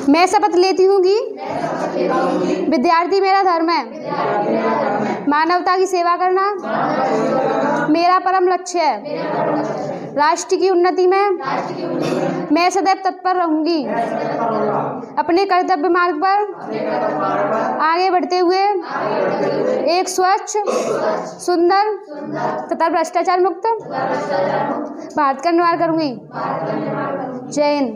मैं शपथ लेती हूँ कि विद्यार्थी मेरा धर्म है। मानवता की सेवा करना मेरा परम लक्ष्य है। राष्ट्र की उन्नति में मैं सदैव तत्पर रहूंगी। अपने कर्तव्य मार्ग पर आगे बढ़ते हुए एक स्वच्छ, सुंदर तथा भ्रष्टाचार मुक्त भारत का निर्माण करूंगी। जय हिंद।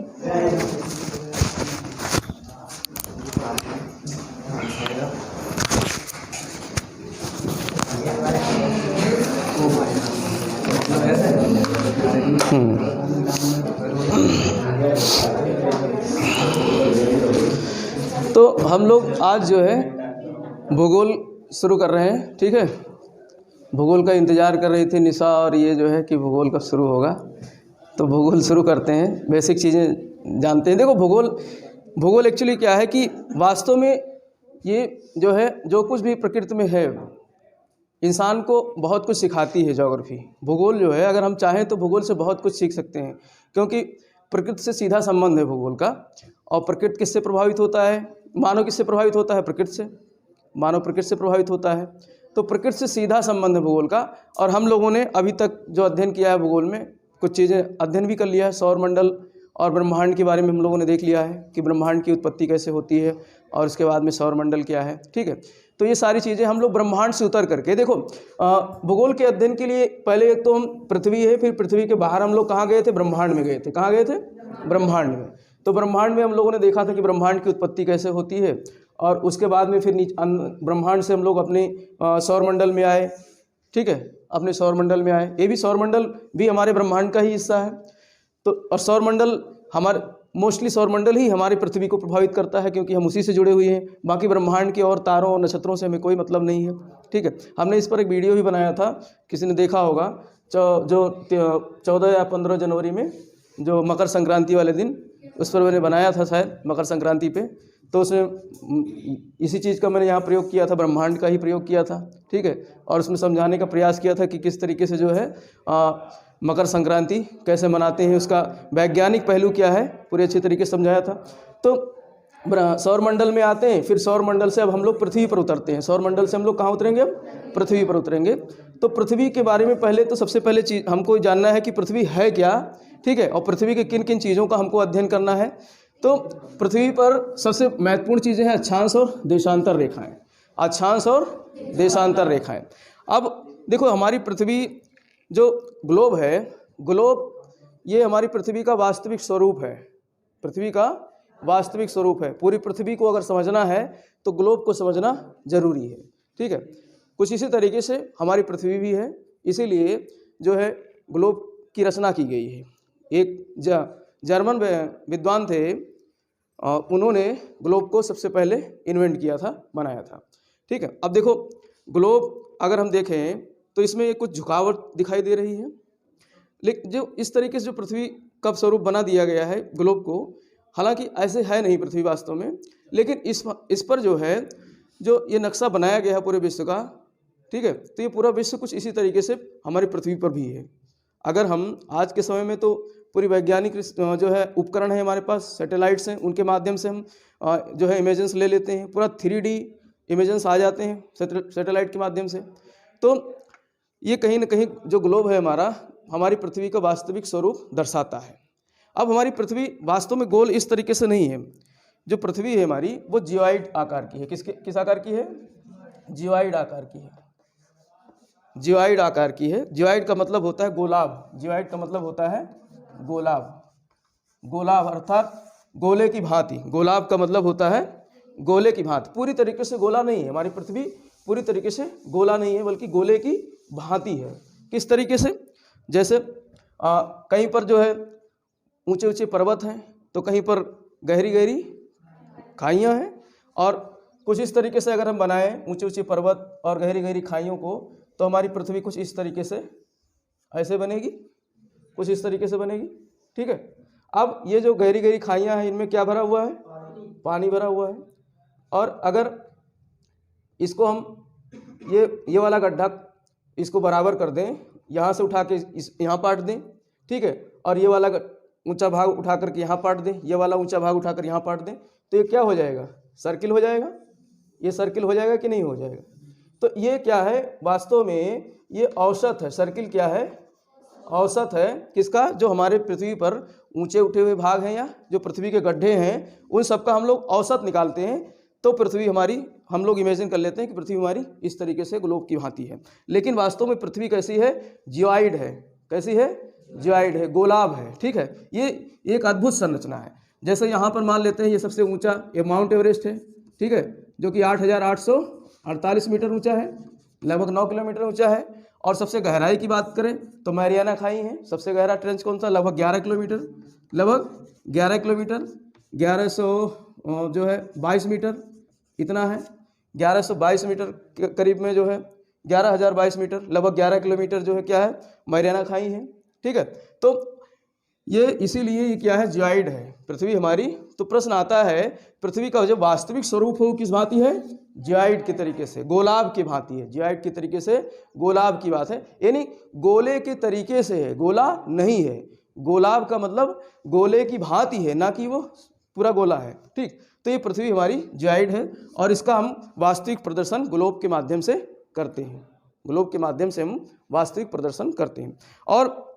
तो हम लोग आज जो है भूगोल शुरू कर रहे हैं। ठीक है, भूगोल का इंतज़ार कर रही थी निशा और ये जो है कि भूगोल कब शुरू होगा, तो भूगोल शुरू करते हैं। बेसिक चीज़ें जानते हैं। देखो भूगोल एक्चुअली क्या है कि वास्तव में ये जो है जो कुछ भी प्रकृति में है इंसान को बहुत कुछ सिखाती है। ज्योग्राफी भूगोल जो है, अगर हम चाहें तो भूगोल से बहुत कुछ सीख सकते हैं, क्योंकि प्रकृति से सीधा संबंध है भूगोल का। और प्रकृति किससे प्रभावित होता है? मानव किससे प्रभावित होता है? प्रकृति से। मानव प्रकृति से प्रभावित होता है, तो प्रकृति से सीधा संबंध है भूगोल का। और हम लोगों ने अभी तक जो अध्ययन किया है भूगोल में, कुछ चीज़ें अध्ययन भी कर लिया है। सौरमंडल और ब्रह्मांड के बारे में हम लोगों ने देख लिया है कि ब्रह्मांड की उत्पत्ति कैसे होती है और उसके बाद में सौरमंडल क्या है। ठीक है, तो ये सारी चीज़ें हम लोग ब्रह्मांड से उतर करके देखो भूगोल के अध्ययन के लिए पहले एक तो हम पृथ्वी है, फिर पृथ्वी के बाहर हम लोग कहाँ गए थे? ब्रह्मांड में गए थे। कहाँ गए थे? ब्रह्मांड में। तो ब्रह्मांड में हम लोगों ने देखा था कि ब्रह्मांड की उत्पत्ति कैसे होती है, और उसके बाद में फिर ब्रह्मांड से हम लोग अपने सौरमंडल में आए। ठीक है, अपने सौरमंडल में आए। ये भी सौरमंडल भी हमारे ब्रह्मांड का ही हिस्सा है। तो और सौरमंडल हमारे मोस्टली सौरमंडल ही हमारी पृथ्वी को प्रभावित करता है, क्योंकि हम उसी से जुड़े हुए हैं। बाकी ब्रह्मांड के और तारों और नक्षत्रों से हमें कोई मतलब नहीं है। ठीक है, हमने इस पर एक वीडियो भी बनाया था, किसी ने देखा होगा, जो 14 या 15 जनवरी में जो मकर संक्रांति वाले दिन, उस पर मैंने बनाया था शायद मकर संक्रांति पे। तो उसमें इसी चीज़ का मैंने यहाँ प्रयोग किया था, ब्रह्मांड का ही प्रयोग किया था। ठीक है, और उसमें समझाने का प्रयास किया था कि किस तरीके से जो है मकर संक्रांति कैसे मनाते हैं, उसका वैज्ञानिक पहलू क्या है, पूरे अच्छे तरीके से समझाया था। तो सौरमंडल में आते हैं, फिर सौरमंडल से अब हम लोग पृथ्वी पर उतरते हैं। सौरमंडल से हम लोग कहाँ उतरेंगे? अब पृथ्वी पर उतरेंगे। तो पृथ्वी के बारे में पहले तो सबसे पहले चीज़ हमको जानना है कि पृथ्वी है क्या। ठीक है, और पृथ्वी के किन किन चीज़ों का हमको अध्ययन करना है। तो पृथ्वी पर सबसे महत्वपूर्ण चीज़ें हैं अक्षांश और देशांतर रेखाएं। अक्षांश और देशांतर रेखाएं। अब देखो हमारी पृथ्वी जो ग्लोब है, ग्लोब ये हमारी पृथ्वी का वास्तविक स्वरूप है। पृथ्वी का वास्तविक स्वरूप है। पूरी पृथ्वी को अगर समझना है तो ग्लोब को समझना जरूरी है। ठीक है, कुछ इसी तरीके से हमारी पृथ्वी भी है, इसीलिए जो है ग्लोब की रचना की गई है। एक जर्मन विद्वान थे, उन्होंने ग्लोब को सबसे पहले इन्वेंट किया था, बनाया था। ठीक है, अब देखो ग्लोब अगर हम देखें तो इसमें कुछ झुकावट दिखाई दे रही है, लेकिन जो इस तरीके से जो पृथ्वी का स्वरूप बना दिया गया है ग्लोब को, हालांकि ऐसे है नहीं पृथ्वी वास्तव में, लेकिन इस पर जो है जो ये नक्शा बनाया गया है पूरे विश्व का। ठीक है, तो ये पूरा विश्व कुछ इसी तरीके से हमारी पृथ्वी पर भी है। अगर हम आज के समय में तो पूरी वैज्ञानिक जो है उपकरण है हमारे पास, सैटेलाइट्स हैं, उनके माध्यम से हम जो है इमेजेंस ले लेते हैं, पूरा 3D इमेजेंस आ जाते हैं सैटेलाइट के माध्यम से। तो ये कहीं ना कहीं जो ग्लोब है हमारा, हमारी पृथ्वी का वास्तविक स्वरूप दर्शाता है। अब हमारी पृथ्वी वास्तव में गोल इस तरीके से नहीं है। जो पृथ्वी है हमारी वो जियोइड आकार की है। किस आकार की है? जियोइड आकार की है। जियोइड आकार की है। जियोइड का मतलब होता है गोलाभ। जियोइड का मतलब होता है गोलाभ। गोलाभ अर्थात गोले की भांति। गोलाभ का मतलब होता है गोले की भांति। पूरी तरीके से गोला नहीं है हमारी पृथ्वी, पूरी तरीके से गोला नहीं है, बल्कि गोले की भांति है। किस तरीके से? जैसे कहीं पर जो है ऊंचे ऊंचे पर्वत हैं, तो कहीं पर गहरी गहरी खाइयाँ हैं, और कुछ इस तरीके से अगर हम बनाएं ऊंचे ऊंचे पर्वत और गहरी गहरी खाइयों को, तो हमारी पृथ्वी कुछ इस तरीके से ऐसे बनेगी, कुछ इस तरीके से बनेगी। ठीक है, अब ये जो गहरी गहरी खाइयाँ हैं, इनमें क्या भरा हुआ है? पानी भरा हुआ है। और अगर इसको हम ये वाला गड्ढा इसको बराबर कर दें, यहाँ से उठा के यहाँ पाट दें, ठीक है, और ये वाला ऊंचा भाग उठा करके यहाँ पाट दें, ये वाला ऊंचा भाग उठाकर यहाँ पाट दें, तो ये क्या हो जाएगा? सर्किल हो जाएगा। ये सर्किल हो जाएगा कि नहीं हो जाएगा? तो ये क्या है? वास्तव में ये औसत है। सर्किल क्या है? औसत है किसका? जो हमारे पृथ्वी पर ऊंचे उठे हुए भाग हैं या जो पृथ्वी के गड्ढे हैं, उन सबका हम लोग औसत निकालते हैं। तो पृथ्वी हमारी, हम लोग इमेजिन कर लेते हैं कि पृथ्वी हमारी इस तरीके से ग्लोब की भांति है। लेकिन वास्तव में पृथ्वी कैसी है? जियोइड है। कैसी है? जियोइड है, गोलाब है। ठीक है, ये एक अद्भुत संरचना है। जैसे यहाँ पर मान लेते हैं ये सबसे ऊंचा ये माउंट एवरेस्ट है, ठीक है, जो कि 8,848 मीटर ऊंचा है, लगभग 9 किलोमीटर ऊंचा है। और सबसे गहराई की बात करें तो मैरियाना खाई है। सबसे गहरा ट्रेंच कौन सा? लगभग 11 किलोमीटर, लगभग 11 किलोमीटर, 1122 मीटर इतना है। 1122 मीटर के करीब में जो है 11,022 मीटर, लगभग 11 किलोमीटर जो है क्या है? मैरियाना खाई है। ठीक है, तो ये इसीलिए ये क्या है? जियोइड है पृथ्वी हमारी। तो प्रश्न आता है पृथ्वी का जो वास्तविक स्वरूप है वो किस भांति है? जियोइड के तरीके से, गोलाब की भांति है। जियोइड के तरीके से गोलाब की बात है, यानी गोले के तरीके से है, गोला नहीं है। गोलाब का मतलब गोले की भांति है, ना कि वो पूरा गोला है। ठीक, तो ये पृथ्वी हमारी जियोइड है और इसका हम वास्तविक प्रदर्शन ग्लोब के माध्यम से करते हैं। ग्लोब के माध्यम से हम वास्तविक प्रदर्शन करते हैं। और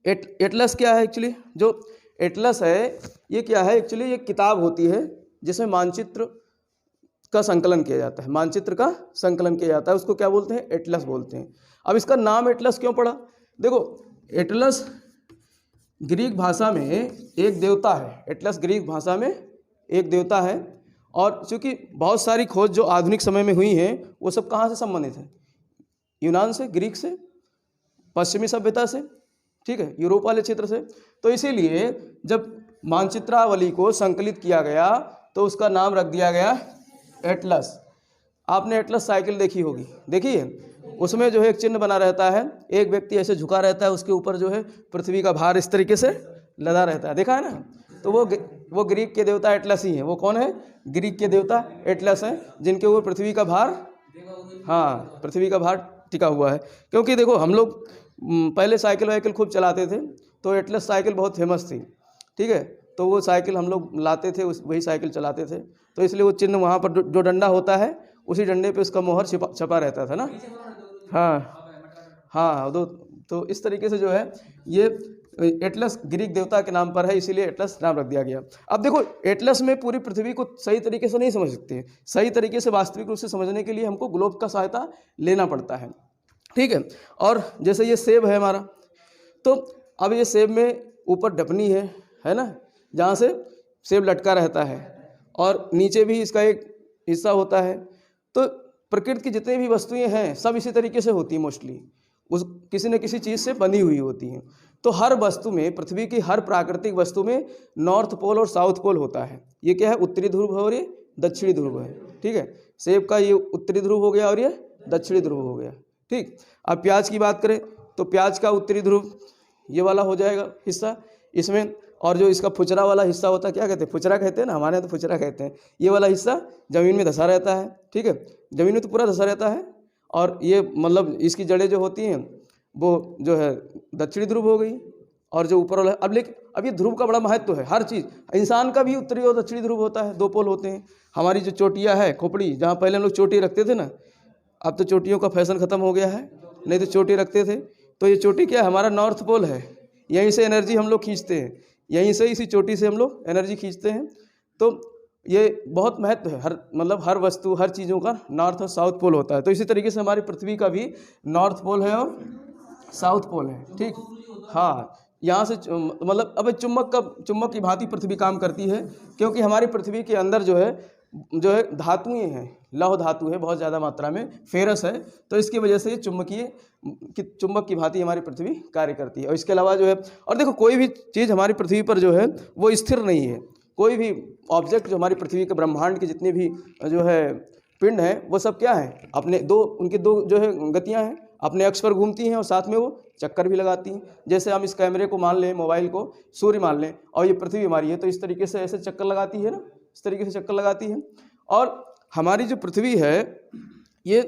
एटलस क्या है एक्चुअली? जो एटलस है ये क्या है एक्चुअली? ये किताब होती है जिसमें मानचित्र का संकलन किया जाता है। मानचित्र का संकलन किया जाता है, उसको क्या बोलते हैं? एटलस बोलते हैं। अब इसका नाम एटलस क्यों पड़ा? देखो, एटलस ग्रीक भाषा में एक देवता है। एटलस ग्रीक भाषा में एक देवता है। और चूँकि बहुत सारी खोज जो आधुनिक समय में हुई हैं वो सब कहाँ से संबंधित है? यूनान से, ग्रीक से, पश्चिमी सभ्यता से, ठीक है, यूरोप वाले क्षेत्र से। तो इसीलिए जब मानचित्रावली को संकलित किया गया तो उसका नाम रख दिया गया एटलस। आपने एटलस साइकिल देखी होगी, देखी है? उसमें जो है एक चिन्ह बना रहता है, एक व्यक्ति ऐसे झुका रहता है, उसके ऊपर जो है पृथ्वी का भार इस तरीके से लदा रहता है, देखा है ना? तो वो ग्रीक के देवता एटलस ही हैं। वो कौन है? ग्रीक के देवता एटलस हैं, जिनके ऊपर पृथ्वी का भार, हाँ, पृथ्वी का भार टिका हुआ है। क्योंकि देखो, हम लोग पहले साइकिल वाइकिल खूब चलाते थे, तो एटलस साइकिल बहुत फेमस थी। ठीक है, तो वो साइकिल हम लोग लाते थे, वही साइकिल चलाते थे। तो इसलिए वो चिन्ह वहाँ पर जो डंडा होता है उसी डंडे पे उसका मोहर छपा रहता था ना। हाँ, तो इस तरीके से जो है ये एटलस ग्रीक देवता के नाम पर है, इसीलिए एटलस नाम रख दिया गया। अब देखो, एटलस में पूरी पृथ्वी को सही तरीके से नहीं समझ सकते। सही तरीके से वास्तविक रूप से समझने के लिए हमको ग्लोब का सहायता लेना पड़ता है। ठीक है, और जैसे ये सेब है हमारा, तो अब ये सेब में ऊपर ढपनी है ना, जहाँ से सेब लटका रहता है, और नीचे भी इसका एक हिस्सा होता है। तो प्रकृति की जितनी भी वस्तुएं हैं सब इसी तरीके से होती हैं, मोस्टली उस किसी न किसी चीज़ से बंधी हुई होती हैं। तो हर वस्तु में, पृथ्वी की हर प्राकृतिक वस्तु में नॉर्थ पोल और साउथ पोल होता है। ये क्या है? उत्तरी ध्रुव है और ये दक्षिणी ध्रुव है। ठीक है, सेब का ये उत्तरी ध्रुव हो गया और ये दक्षिणी ध्रुव हो गया। ठीक, अब प्याज की बात करें तो प्याज का उत्तरी ध्रुव ये वाला हो जाएगा हिस्सा इसमें, और जो इसका फुचरा वाला हिस्सा होता है, क्या कहते हैं? फुचरा कहते हैं ना, हमारे यहाँ तो फुचरा कहते हैं। ये वाला हिस्सा ज़मीन में धंसा रहता है। ठीक है, ज़मीन में तो पूरा धंसा रहता है, और ये मतलब इसकी जड़ें जो होती हैं वो जो है दक्षिणी ध्रुव हो गई, और जो ऊपर वाला है। अब ये ध्रुव का बड़ा महत्व है। हर चीज़, इंसान का भी उत्तरी और दक्षिणी ध्रुव होता है, 2 पोल होते हैं। हमारी जो चोटियाँ है, खोपड़ी, जहाँ पहले हम लोग चोटी रखते थे ना, अब तो चोटियों का फैशन ख़त्म हो गया है, नहीं तो चोटी रखते थे। तो ये चोटी क्या है? हमारा नॉर्थ पोल है। यहीं से एनर्जी हम लोग खींचते हैं, यहीं से, इसी चोटी से हम लोग एनर्जी खींचते हैं। तो ये बहुत महत्व है। हर वस्तु, हर चीज़ों का नॉर्थ और साउथ पोल होता है। तो इसी तरीके से हमारी पृथ्वी का भी नॉर्थ पोल है और साउथ पोल है। ठीक, हाँ, यहाँ से मतलब अब चुम्बक की भांति पृथ्वी काम करती है, क्योंकि हमारी पृथ्वी के अंदर जो है धातुएं हैं, लौह धातु है बहुत ज़्यादा मात्रा में, फेरस है। तो इसकी वजह से ये चुम्बक की भांति हमारी पृथ्वी कार्य करती है। और इसके अलावा जो है, और देखो, कोई भी चीज़ हमारी पृथ्वी पर जो है वो स्थिर नहीं है। कोई भी ऑब्जेक्ट जो हमारी पृथ्वी के ब्रह्मांड के जितने भी जो है पिंड हैं, वो सब क्या है? उनकी दो जो है गतियाँ हैं, अपने अक्ष पर घूमती हैं और साथ में वो चक्कर भी लगाती हैं। जैसे हम इस कैमरे को मान लें, मोबाइल को सूर्य मान लें, और ये पृथ्वी हमारी है, तो इस तरीके से ऐसे चक्कर लगाती है ना, इस तरीके से चक्कर लगाती है। और हमारी जो पृथ्वी है ये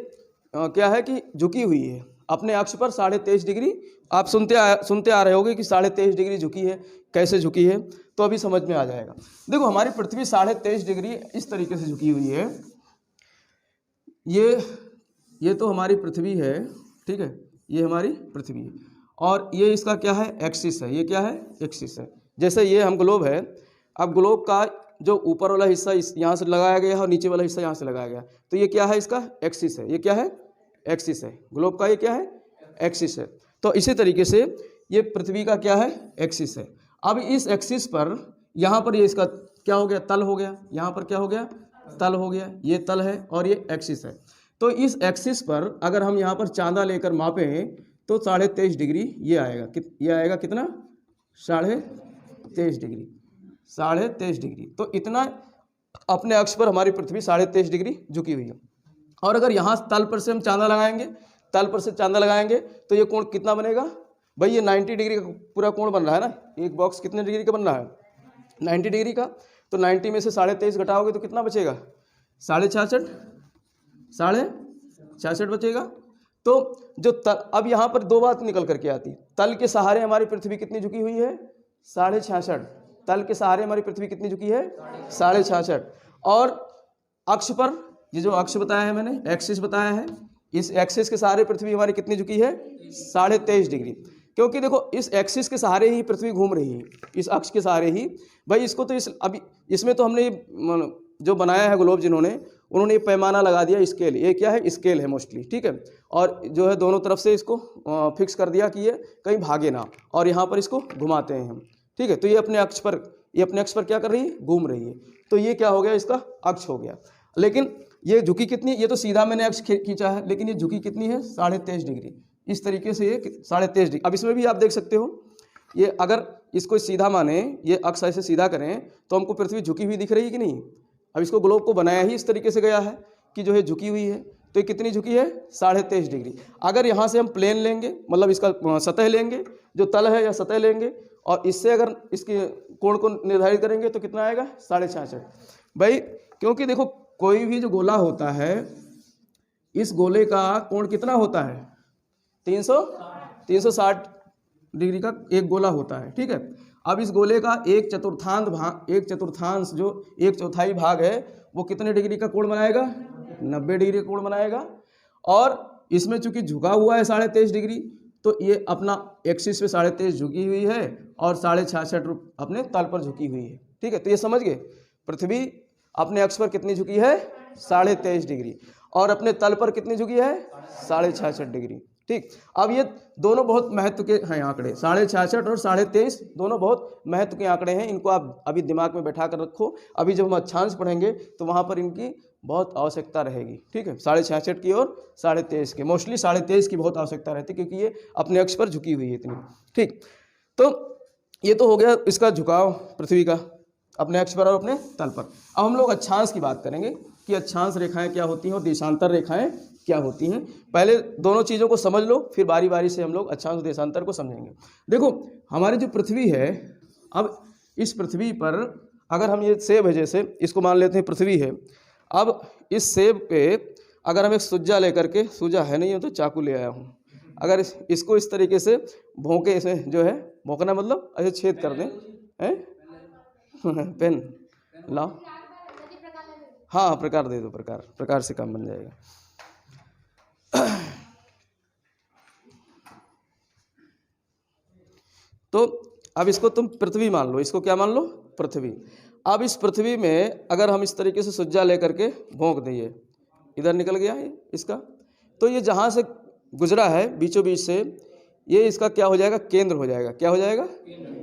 क्या है कि झुकी हुई है। अपने अक्ष पर 23.5 डिग्री। आप सुनते आ रहे होगे कि 23.5 डिग्री झुकी है, कैसे झुकी है, तो अभी समझ में आ जाएगा। देखो हमारी पृथ्वी 23.5 डिग्री इस तरीके से झुकी हुई है। ये तो हमारी पृथ्वी है, ठीक है, ये हमारी पृथ्वी है और ये इसका क्या है, एक्सिस है। ये क्या है, एक्सिस है। जैसे ये हम ग्लोब है, अब ग्लोब का जो ऊपर वाला हिस्सा यहाँ से लगाया गया है और नीचे वाला हिस्सा यहाँ से लगाया गया, तो ये क्या है, इसका एक्सिस है। ये क्या है, एक्सिस है। ग्लोब का ये क्या है, एक्सिस है। तो इसी तरीके से ये पृथ्वी का क्या है, एक्सिस है। अब इस एक्सिस पर यहाँ पर ये इसका क्या हो गया, तल हो गया। यहाँ पर क्या हो गया, तल हो गया। ये तल है और ये एक्सिस है। तो इस एक्सिस पर अगर हम यहाँ पर चांदा लेकर मापें तो 23.5 डिग्री ये आएगा। ये आएगा कितना, 23.5 डिग्री। 23.5 डिग्री। तो इतना अपने अक्ष पर हमारी पृथ्वी 23.5 डिग्री झुकी हुई है। और अगर यहाँ तल पर से हम चांदा लगाएंगे, तल पर से चांदा लगाएंगे तो ये कोण कितना बनेगा भाई, ये 90 डिग्री का पूरा कोण बन रहा है ना। एक बॉक्स कितने डिग्री का बन रहा है, 90 डिग्री का। तो 90 में से 23.5 घटाओगे तो कितना बचेगा, 66.5 बचेगा। तो जो तल, अब यहाँ पर दो बात निकल करके आती। तल के सहारे हमारी पृथ्वी कितनी झुकी हुई है, 66.5। तल के सहारे हमारी पृथ्वी कितनी झुकी है, 66.5। और अक्ष पर, ये जो अक्ष बताया है मैंने, एक्सिस बताया है, इस एक्सिस के सहारे पृथ्वी हमारी कितनी झुकी है, 23.5 डिग्री। क्योंकि देखो इस एक्सिस के सहारे ही पृथ्वी घूम रही है, इस अक्ष के सहारे ही भाई। इसको तो अभी इसमें तो हमने जो बनाया है ग्लोब, उन्होंने ये पैमाना लगा दिया, स्केल। ये क्या है, स्केल है मोस्टली, ठीक है। और जो है दोनों तरफ से इसको फिक्स कर दिया कि ये कहीं भागे ना, और यहाँ पर इसको घुमाते हैं हम, ठीक है। तो ये अपने अक्ष पर क्या कर रही है, घूम रही है। तो ये क्या हो गया, इसका अक्ष हो गया। लेकिन ये झुकी कितनी, ये तो सीधा मैंने अक्ष खींचा है, लेकिन ये झुकी कितनी है, 23.5 डिग्री। इस तरीके से ये 23.5 डिग्री। अब इसमें भी आप देख सकते हो, ये अगर इसको सीधा माने, ये अक्ष ऐसे सीधा करें तो हमको पृथ्वी झुकी हुई दिख रही है कि नहीं। अब इसको ग्लोब को बनाया ही इस तरीके से गया है कि जो है झुकी हुई है। तो ये कितनी झुकी है, 23.5 डिग्री। अगर यहाँ से हम प्लेन लेंगे, मतलब इसका सतह लेंगे, जो तल है या सतह लेंगे, और इससे अगर इसके कोण को निर्धारित करेंगे तो कितना आएगा, 66.5 भाई। क्योंकि देखो कोई भी जो गोला होता है, इस गोले का कोण कितना होता है, 360 डिग्री का एक गोला होता है, ठीक है। अब इस गोले का एक चतुर्थांश जो 1/4 भाग है, वो कितने डिग्री का कोण बनाएगा, 90 डिग्री का कोण बनाएगा। और इसमें चूंकि झुका हुआ है 23.5 डिग्री, तो ये अपना एक्सिस पे 23.5 झुकी हुई है और 66.5 अपने तल पर झुकी हुई है, ठीक है। तो ये समझ गए, पृथ्वी अपने अक्ष पर कितनी झुकी है, 23.5 डिग्री, और अपने तल पर कितनी झुकी है, 66.5 डिग्री, ठीक। अब ये दोनों बहुत महत्व के हैं आंकड़े, 66.5 और 23.5 दोनों बहुत महत्व के आंकड़े हैं। इनको आप अभी दिमाग में बैठा कर रखो। अभी जब हम अक्षांश पढ़ेंगे तो वहाँ पर इनकी बहुत आवश्यकता रहेगी, ठीक है। 66.5 की और 23.5 की, मोस्टली 23.5 की बहुत आवश्यकता रहती है, क्योंकि ये अपने अक्ष पर झुकी हुई है इतनी, ठीक। तो ये तो हो गया इसका झुकाव पृथ्वी का अपने अक्ष पर और अपने तल पर। अब हम लोग अक्षांश की बात करेंगे कि अक्षांश रेखाएं क्या होती हैं और देशांतर रेखाएं क्या होती हैं। पहले दोनों चीज़ों को समझ लो, फिर बारी बारी से हम लोग अक्षांश देशांतर को समझेंगे। देखो हमारी जो पृथ्वी है, अब इस पृथ्वी पर अगर हम ये सेब है, जैसे इसको मान लेते हैं पृथ्वी है। अब इस सेब पे अगर हम एक सुज्जा लेकर के, सुज्जा है नहीं, तो चाकू ले आया हूँ, अगर इसको इस तरीके से भोंके, इसे जो है भोंकना मतलब ऐसे छेद कर दें, हैं पेन लाओ, हाँ प्रकार दे दो, प्रकार से काम बन जाएगा। तो अब इसको तुम पृथ्वी मान लो, इसको क्या मान लो, पृथ्वी। अब इस पृथ्वी में अगर हम इस तरीके से सुज्जा लेकर के भोंक दिए, इधर निकल गया है इसका, तो ये जहाँ से गुजरा है बीचों बीच से, ये इसका क्या हो जाएगा, केंद्र हो जाएगा। क्या हो जाएगा,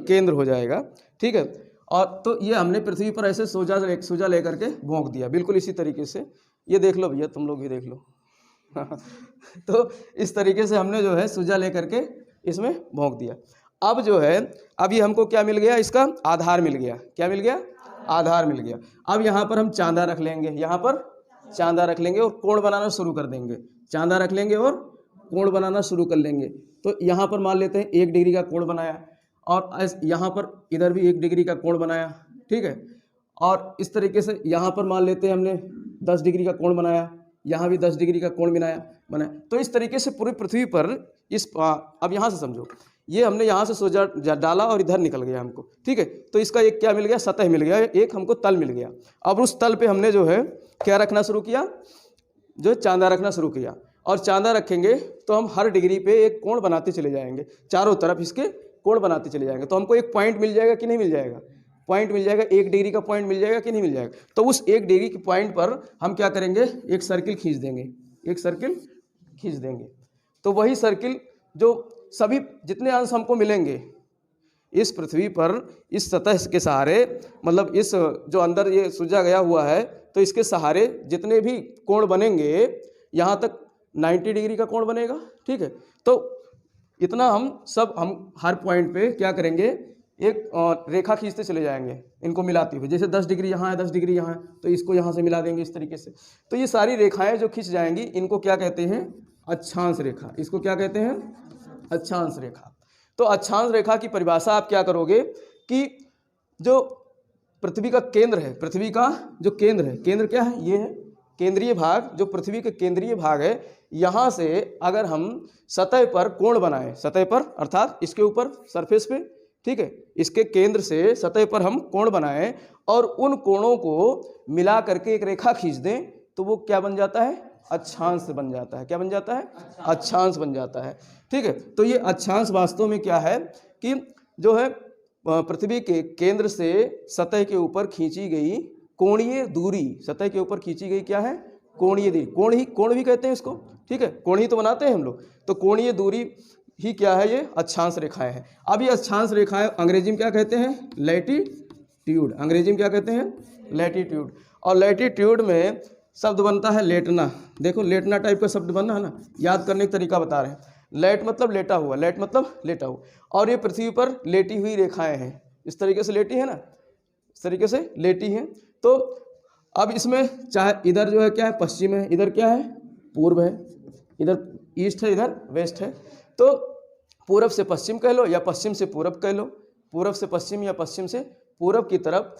केंद्र हो जाएगा, ठीक है। और तो ये हमने पृथ्वी पर ऐसे सुजा लेकर के भोंक दिया, बिल्कुल इसी तरीके से। ये देख लो भैया, तुम लोग भी देख लो। तो इस तरीके से हमने जो है सुजा लेकर के इसमें भोंक दिया। अब जो है, अभी हमको क्या मिल गया, इसका आधार मिल गया। क्या मिल गया, आधार मिल गया। अब यहाँ पर हम चांदा रख लेंगे, यहाँ पर चांदा रख लेंगे और कोण बनाना शुरू कर देंगे। चांदा रख लेंगे और कोण बनाना शुरू कर लेंगे। तो यहाँ पर मान लेते हैं 1 डिग्री का कोण बनाया, और यहाँ पर इधर भी 1 डिग्री का कोण बनाया, ठीक है। और इस तरीके से यहाँ पर मान लेते हैं हमने 10 डिग्री का कोण बनाया, यहाँ भी 10 डिग्री का कोण बनाया। तो इस तरीके से पूरी पृथ्वी पर अब यहाँ से समझो, ये हमने यहाँ से सोचा डाला और इधर निकल गया हमको, ठीक है। तो इसका एक क्या मिल गया, सतह मिल गया, एक हमको तल मिल गया। अब उस तल पे हमने जो है क्या रखना शुरू किया, जो चांदा रखना शुरू किया। और चांदा रखेंगे तो हम हर डिग्री पे एक कोण बनाते चले जाएंगे, चारों तरफ इसके कोण बनाते चले जाएंगे। तो हमको एक पॉइंट मिल जाएगा कि नहीं मिल जाएगा, पॉइंट मिल जाएगा, 1 डिग्री का पॉइंट मिल जाएगा कि नहीं मिल जाएगा। तो उस 1 डिग्री के पॉइंट पर हम क्या करेंगे, एक सर्किल खींच देंगे, एक सर्किल खींच देंगे। तो वही सर्किल जो सभी जितने अंश हमको मिलेंगे इस पृथ्वी पर, इस सतह के सहारे, मतलब इस जो अंदर ये सुजा गया हुआ है, तो इसके सहारे जितने भी कोण बनेंगे, यहाँ तक 90 डिग्री का कोण बनेगा, ठीक है। तो इतना हम हर पॉइंट पे क्या करेंगे, एक रेखा खींचते चले जाएंगे इनको मिलाते हुए। जैसे 10 डिग्री यहाँ है, 10 डिग्री यहाँ है, तो इसको यहाँ से मिला देंगे इस तरीके से। तो ये सारी रेखाएं जो खींच जाएंगी, इनको क्या कहते हैं, अक्षांश रेखा। इसको क्या कहते हैं, अक्षांश रेखा। तो अक्षांश रेखा की परिभाषा आप क्या करोगे कि जो पृथ्वी का केंद्र है, पृथ्वी का जो केंद्र है, केंद्र क्या है, ये है केंद्रीय भाग, जो पृथ्वी के केंद्रीय भाग है, यहाँ से अगर हम सतह पर कोण बनाएं, सतह पर अर्थात इसके ऊपर सरफेस पे, ठीक है, इसके केंद्र से सतह पर हम कोण बनाएं और उन कोणों को मिला करके एक रेखा खींच दें, तो वो क्या बन जाता है, अक्षांश बन जाता है। क्या बन जाता है, अक्षांश बन जाता है, ठीक है। तो ये अक्षांश वास्तव में क्या है कि जो है पृथ्वी के केंद्र से सतह के ऊपर खींची गई कोणीय दूरी, सतह के ऊपर खींची गई क्या है, कोणीय दूरी, कोण भी कहते हैं इसको, ठीक है, कोण ही तो बनाते हैं हम लोग। तो कोणीय दूरी ही क्या है, ये अक्षांश रेखाएं हैं। अब ये अक्षांश रेखाएं अंग्रेजी में क्या कहते हैं, लैटिट्यूड। अंग्रेजी में क्या कहते हैं, लैटिट्यूड। और लैटिट्यूड में शब्द बनता है लेटना। देखो लेटना टाइप का शब्द बनना है ना, याद करने का तरीका बता रहे हैं। लेट मतलब लेटा हुआ, लेट मतलब लेटा हुआ। और ये पृथ्वी पर लेटी हुई रेखाएं हैं, इस तरीके से लेटी है ना, इस तरीके से लेटी हैं। तो अब इसमें चाहे इधर जो है क्या है, पश्चिम है, इधर क्या है, पूर्व है, इधर ईस्ट है, इधर वेस्ट है। तो पूरब से पश्चिम कह लो या पश्चिम से पूरब कह लो, पूरब से पश्चिम या पश्चिम से पूरब की तरफ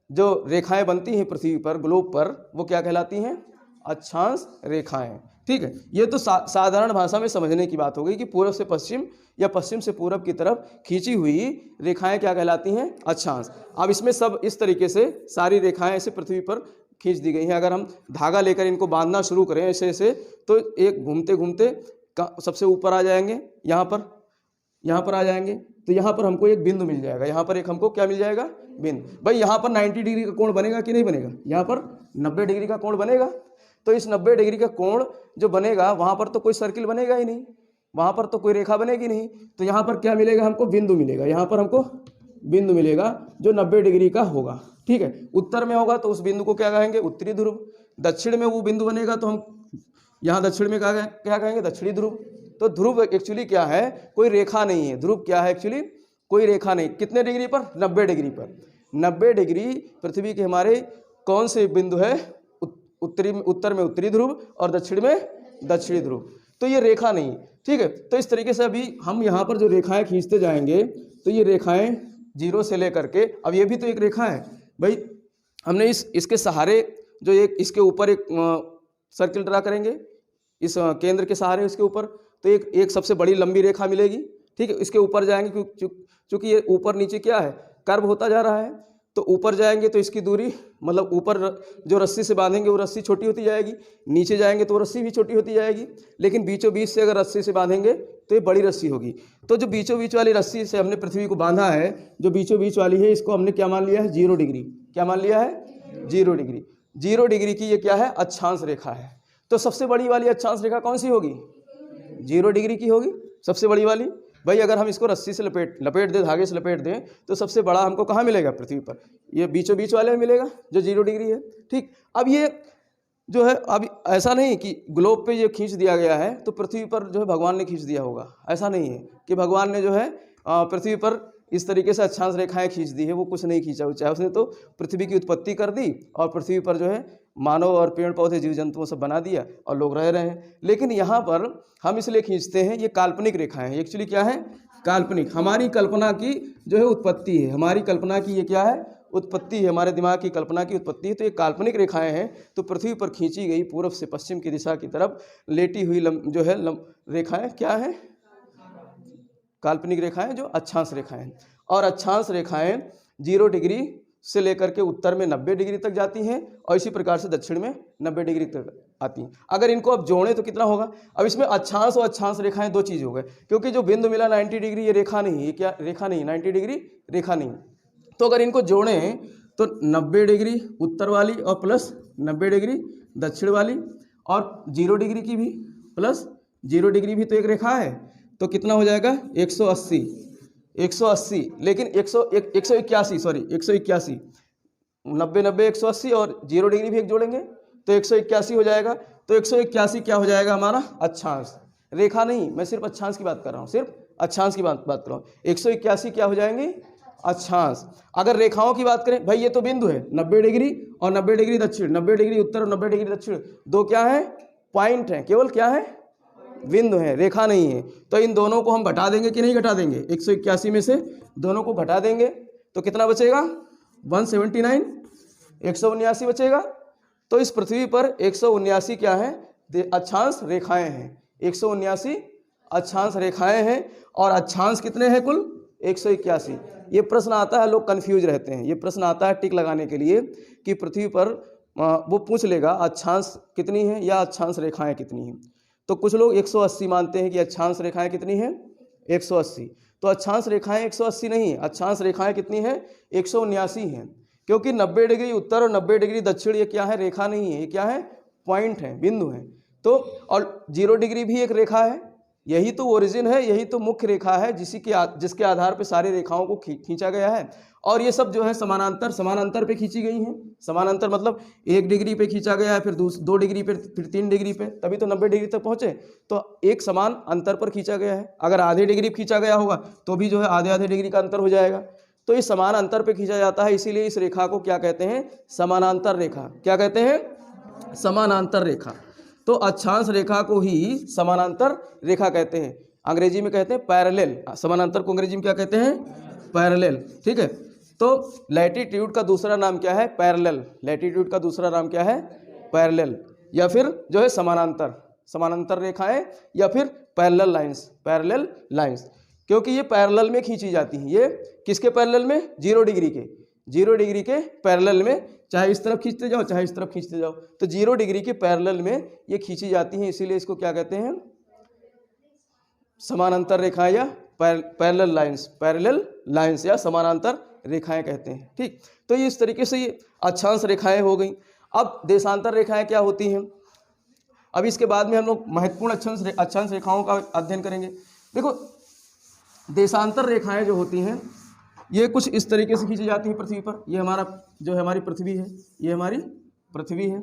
जो रेखाएं बनती हैं पृथ्वी पर, ग्लोब पर, वो क्या कहलाती हैं, अक्षांश रेखाएं, ठीक है। ये तो साधारण भाषा में समझने की बात हो गई कि पूरब से पश्चिम या पश्चिम से पूरब की तरफ खींची हुई रेखाएं क्या कहलाती हैं, अक्षांश। अब इसमें सब इस तरीके से सारी रेखाएं ऐसे पृथ्वी पर खींच दी गई हैं। अगर हम धागा लेकर इनको बांधना शुरू करें ऐसे ऐसे, तो एक घूमते घूमते सबसे ऊपर आ जाएंगे, यहाँ पर आ जाएंगे। तो यहाँ पर हमको एक बिंदु मिल जाएगा, यहाँ पर एक हमको क्या मिल जाएगा, बिंदु। भाई यहाँ पर 90 डिग्री का कोण बनेगा कि नहीं बनेगा, यहाँ पर 90 डिग्री का कोण बनेगा। तो इस 90 डिग्री का कोण जो बनेगा, वहाँ पर तो कोई सर्किल बनेगा ही नहीं, वहाँ पर तो कोई रेखा बनेगी नहीं। तो यहाँ पर क्या मिलेगा, हमको बिंदु मिलेगा, यहाँ पर हमको बिंदु मिलेगा जो 90 डिग्री का होगा, ठीक है। उत्तर में होगा तो उस बिंदु को क्या कहेंगे, उत्तरी ध्रुव। दक्षिण में वो बिंदु बनेगा तो हम यहाँ दक्षिण में क्या कहेंगे, दक्षिणी ध्रुव। तो ध्रुव एक्चुअली क्या है, कोई रेखा नहीं है। ध्रुव क्या है, एक्चुअली कोई रेखा नहीं। कितने डिग्री पर, 90 डिग्री पर। 90 डिग्री पृथ्वी के हमारे कौन से बिंदु है, उत्तर में उत्तरी ध्रुव और दक्षिण में दक्षिणी ध्रुव। तो ये रेखा नहीं, ठीक है। तो इस तरीके से अभी हम यहाँ पर जो रेखाएं खींचते जाएंगे, तो ये रेखाएं जीरो से लेकर के, अब ये भी तो एक रेखा है भाई, हमने इसके सहारे जो एक इसके ऊपर एक सर्किल ड्रा करेंगे, इस केंद्र के सहारे इसके ऊपर, तो एक सबसे बड़ी लंबी रेखा मिलेगी, ठीक है। इसके ऊपर जाएंगे क्योंकि ये ऊपर नीचे क्या है, कर्व होता जा रहा है। तो ऊपर जाएंगे तो इसकी दूरी, मतलब ऊपर जो रस्सी से बांधेंगे वो रस्सी छोटी होती जाएगी, नीचे जाएंगे तो वो रस्सी भी छोटी होती जाएगी। लेकिन बीचों बीच से अगर रस्सी से बांधेंगे तो ये बड़ी रस्सी होगी। तो जो बीचों बीच वाली रस्सी से हमने पृथ्वी को बांधा है, जो बीचों बीच वाली है, इसको हमने क्या मान लिया है, 0 डिग्री। क्या मान लिया है, 0 डिग्री। 0 डिग्री की ये क्या है, अक्षांश रेखा है। तो सबसे बड़ी वाली अक्षांश रेखा कौन सी होगी, 0 डिग्री की होगी सबसे बड़ी वाली। भाई अगर हम इसको रस्सी से लपेट दें, धागे से लपेट दें, तो सबसे बड़ा हमको कहाँ मिलेगा, पृथ्वी पर। ये बीचों बीच वाले में मिलेगा जो 0 डिग्री है, ठीक। अब ये जो है, अब ऐसा नहीं कि ग्लोब पे ये खींच दिया गया है तो पृथ्वी पर जो है भगवान ने खींच दिया होगा। ऐसा नहीं है कि भगवान ने जो है पृथ्वी पर इस तरीके से अक्षांश रेखाएं खींच दी है, वो कुछ नहीं खींचा। चाहे उसने तो पृथ्वी की उत्पत्ति कर दी और पृथ्वी पर जो है मानव और पेड़ पौधे जीव जंतुओं सब बना दिया और लोग रह रहे हैं। लेकिन यहाँ पर हम इसलिए खींचते हैं, ये काल्पनिक रेखाएं हैं। एक्चुअली क्या है, काल्पनिक, हमारी कल्पना की जो है उत्पत्ति है, हमारी कल्पना की ये क्या है, उत्पत्ति है, हमारे दिमाग की कल्पना की उत्पत्ति है। तो ये काल्पनिक रेखाएं हैं, तो पृथ्वी पर खींची गई पूर्व से पश्चिम की दिशा की तरफ लेटी हुई जो है रेखाएं क्या है? काल्पनिक रेखाएं जो अक्षांश रेखाएं हैं। और अक्षांश रेखाएं 0 डिग्री से लेकर के उत्तर में 90 डिग्री तक जाती हैं और इसी प्रकार से दक्षिण में 90 डिग्री तक आती हैं। अगर इनको अब जोड़ें तो कितना होगा? अब इसमें अक्षांश और अक्षांश रेखाएं दो चीज़ हो गए, क्योंकि जो बिंदु मिला 90 डिग्री ये रेखा नहीं, ये क्या रेखा नहीं, 90 डिग्री रेखा नहीं। तो अगर इनको जोड़ें तो 90 डिग्री उत्तर वाली और प्लस 90 डिग्री दक्षिण वाली और 0 डिग्री की भी प्लस 0 डिग्री भी तो एक रेखा है, तो कितना हो जाएगा? 180, लेकिन 181 सॉरी 181, 90 90 180 और 0 डिग्री भी एक जोड़ेंगे तो 181 हो जाएगा। तो 181 क्या हो जाएगा हमारा? अक्षांश, रेखा नहीं, मैं सिर्फ अक्षांश की बात कर रहा हूँ, सिर्फ अक्षांश की बात कर रहा हूँ। 181 क्या हो जाएंगे? अक्षांश। अगर रेखाओं की बात करें, भाई ये तो बिंदु है 90 डिग्री और 90 डिग्री दक्षिण, 90 डिग्री उत्तर और 90 डिग्री दक्षिण, दो क्या है? पॉइंट हैं, केवल क्या है? बिंदु है, रेखा नहीं है। तो इन दोनों को हम घटा देंगे कि नहीं घटा देंगे? 181 में से दोनों को घटा देंगे तो कितना बचेगा? 179, 179 बचेगा। तो इस पृथ्वी पर 179 क्या है? अक्षांश रेखाएं हैं। 179 अक्षांश रेखाएं हैं और अक्षांश कितने हैं कुल? 181। ये प्रश्न आता है, लोग कंफ्यूज रहते हैं, ये प्रश्न आता है टिक लगाने के लिए कि पृथ्वी पर वो पूछ लेगा अक्षांश कितनी है या अक्षांश रेखाएं कितनी हैं। तो कुछ लोग 180 मानते हैं कि अक्षांश रेखाएं कितनी हैं? 180। तो अक्षांश रेखाएं 180 नहीं है, अक्षांश रेखाएं कितनी हैं? 179 हैं, क्योंकि 90 डिग्री उत्तर और 90 डिग्री दक्षिण ये क्या है? रेखा नहीं है, ये क्या है? पॉइंट है, बिंदु है। तो और 0 डिग्री भी एक रेखा है, यही तो ओरिजिन है, यही तो मुख्य रेखा है जिसके आधार पर सारी रेखाओं को खींचा गया है। और ये सब जो है समानांतर पे खींची गई हैं। समानांतर मतलब 1 डिग्री पे खींचा गया है, फिर 2 डिग्री पे, फिर 3 डिग्री पे, तभी तो 90 डिग्री तक पहुँचे। तो एक समान अंतर पर खींचा गया है। अगर आधे डिग्री खींचा गया होगा तो भी जो है आधे डिग्री का अंतर हो जाएगा। तो इस समान अंतर पे खींचा जाता है, इसीलिए इस रेखा को क्या कहते हैं? समानांतर रेखा। क्या कहते हैं? समानांतर रेखा। तो अक्षांश रेखा को ही समानांतर रेखा कहते हैं, अंग्रेजी में कहते हैं पैरेलल। समानांतर को अंग्रेजी में क्या कहते हैं? पैरेलल। ठीक है। तो लैटिट्यूड का दूसरा नाम क्या है? पैरेलल। लैटिट्यूड का दूसरा नाम क्या है? पैरेलल, या फिर जो है समानांतर रेखाएं, या फिर पैरेलल लाइंस। क्योंकि ये पैरेलल में खींची जाती हैं। ये किसके पैरेलल में? 0 डिग्री के, 0 डिग्री के पैरेलल में, चाहे इस तरफ खींचते जाओ चाहे इस तरफ खींचते जाओ, तो 0 डिग्री के पैरेलल में ये खींची जाती हैं। इसीलिए इसको क्या कहते हैं? समानांतर रेखाएं या पैरेलल लाइंस या समानांतर रेखाएं कहते हैं। ठीक। तो ये इस तरीके से ये अक्षांश रेखाएं हो गई। अब देशांतर रेखाएं क्या होती हैं? अब इसके बाद में हम लोग महत्वपूर्ण अक्षांश रेखाओं का अध्ययन करेंगे। देखो, देशांतर रेखाएं जो होती हैं ये कुछ इस तरीके से खींची जाती हैं पृथ्वी पर। ये हमारा जो है हमारी पृथ्वी है, ये हमारी पृथ्वी है।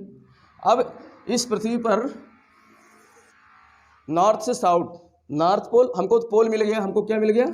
अब इस पृथ्वी पर नॉर्थ से साउथ, नॉर्थ पोल, हमको पोल मिल गया, हमको क्या मिल गया?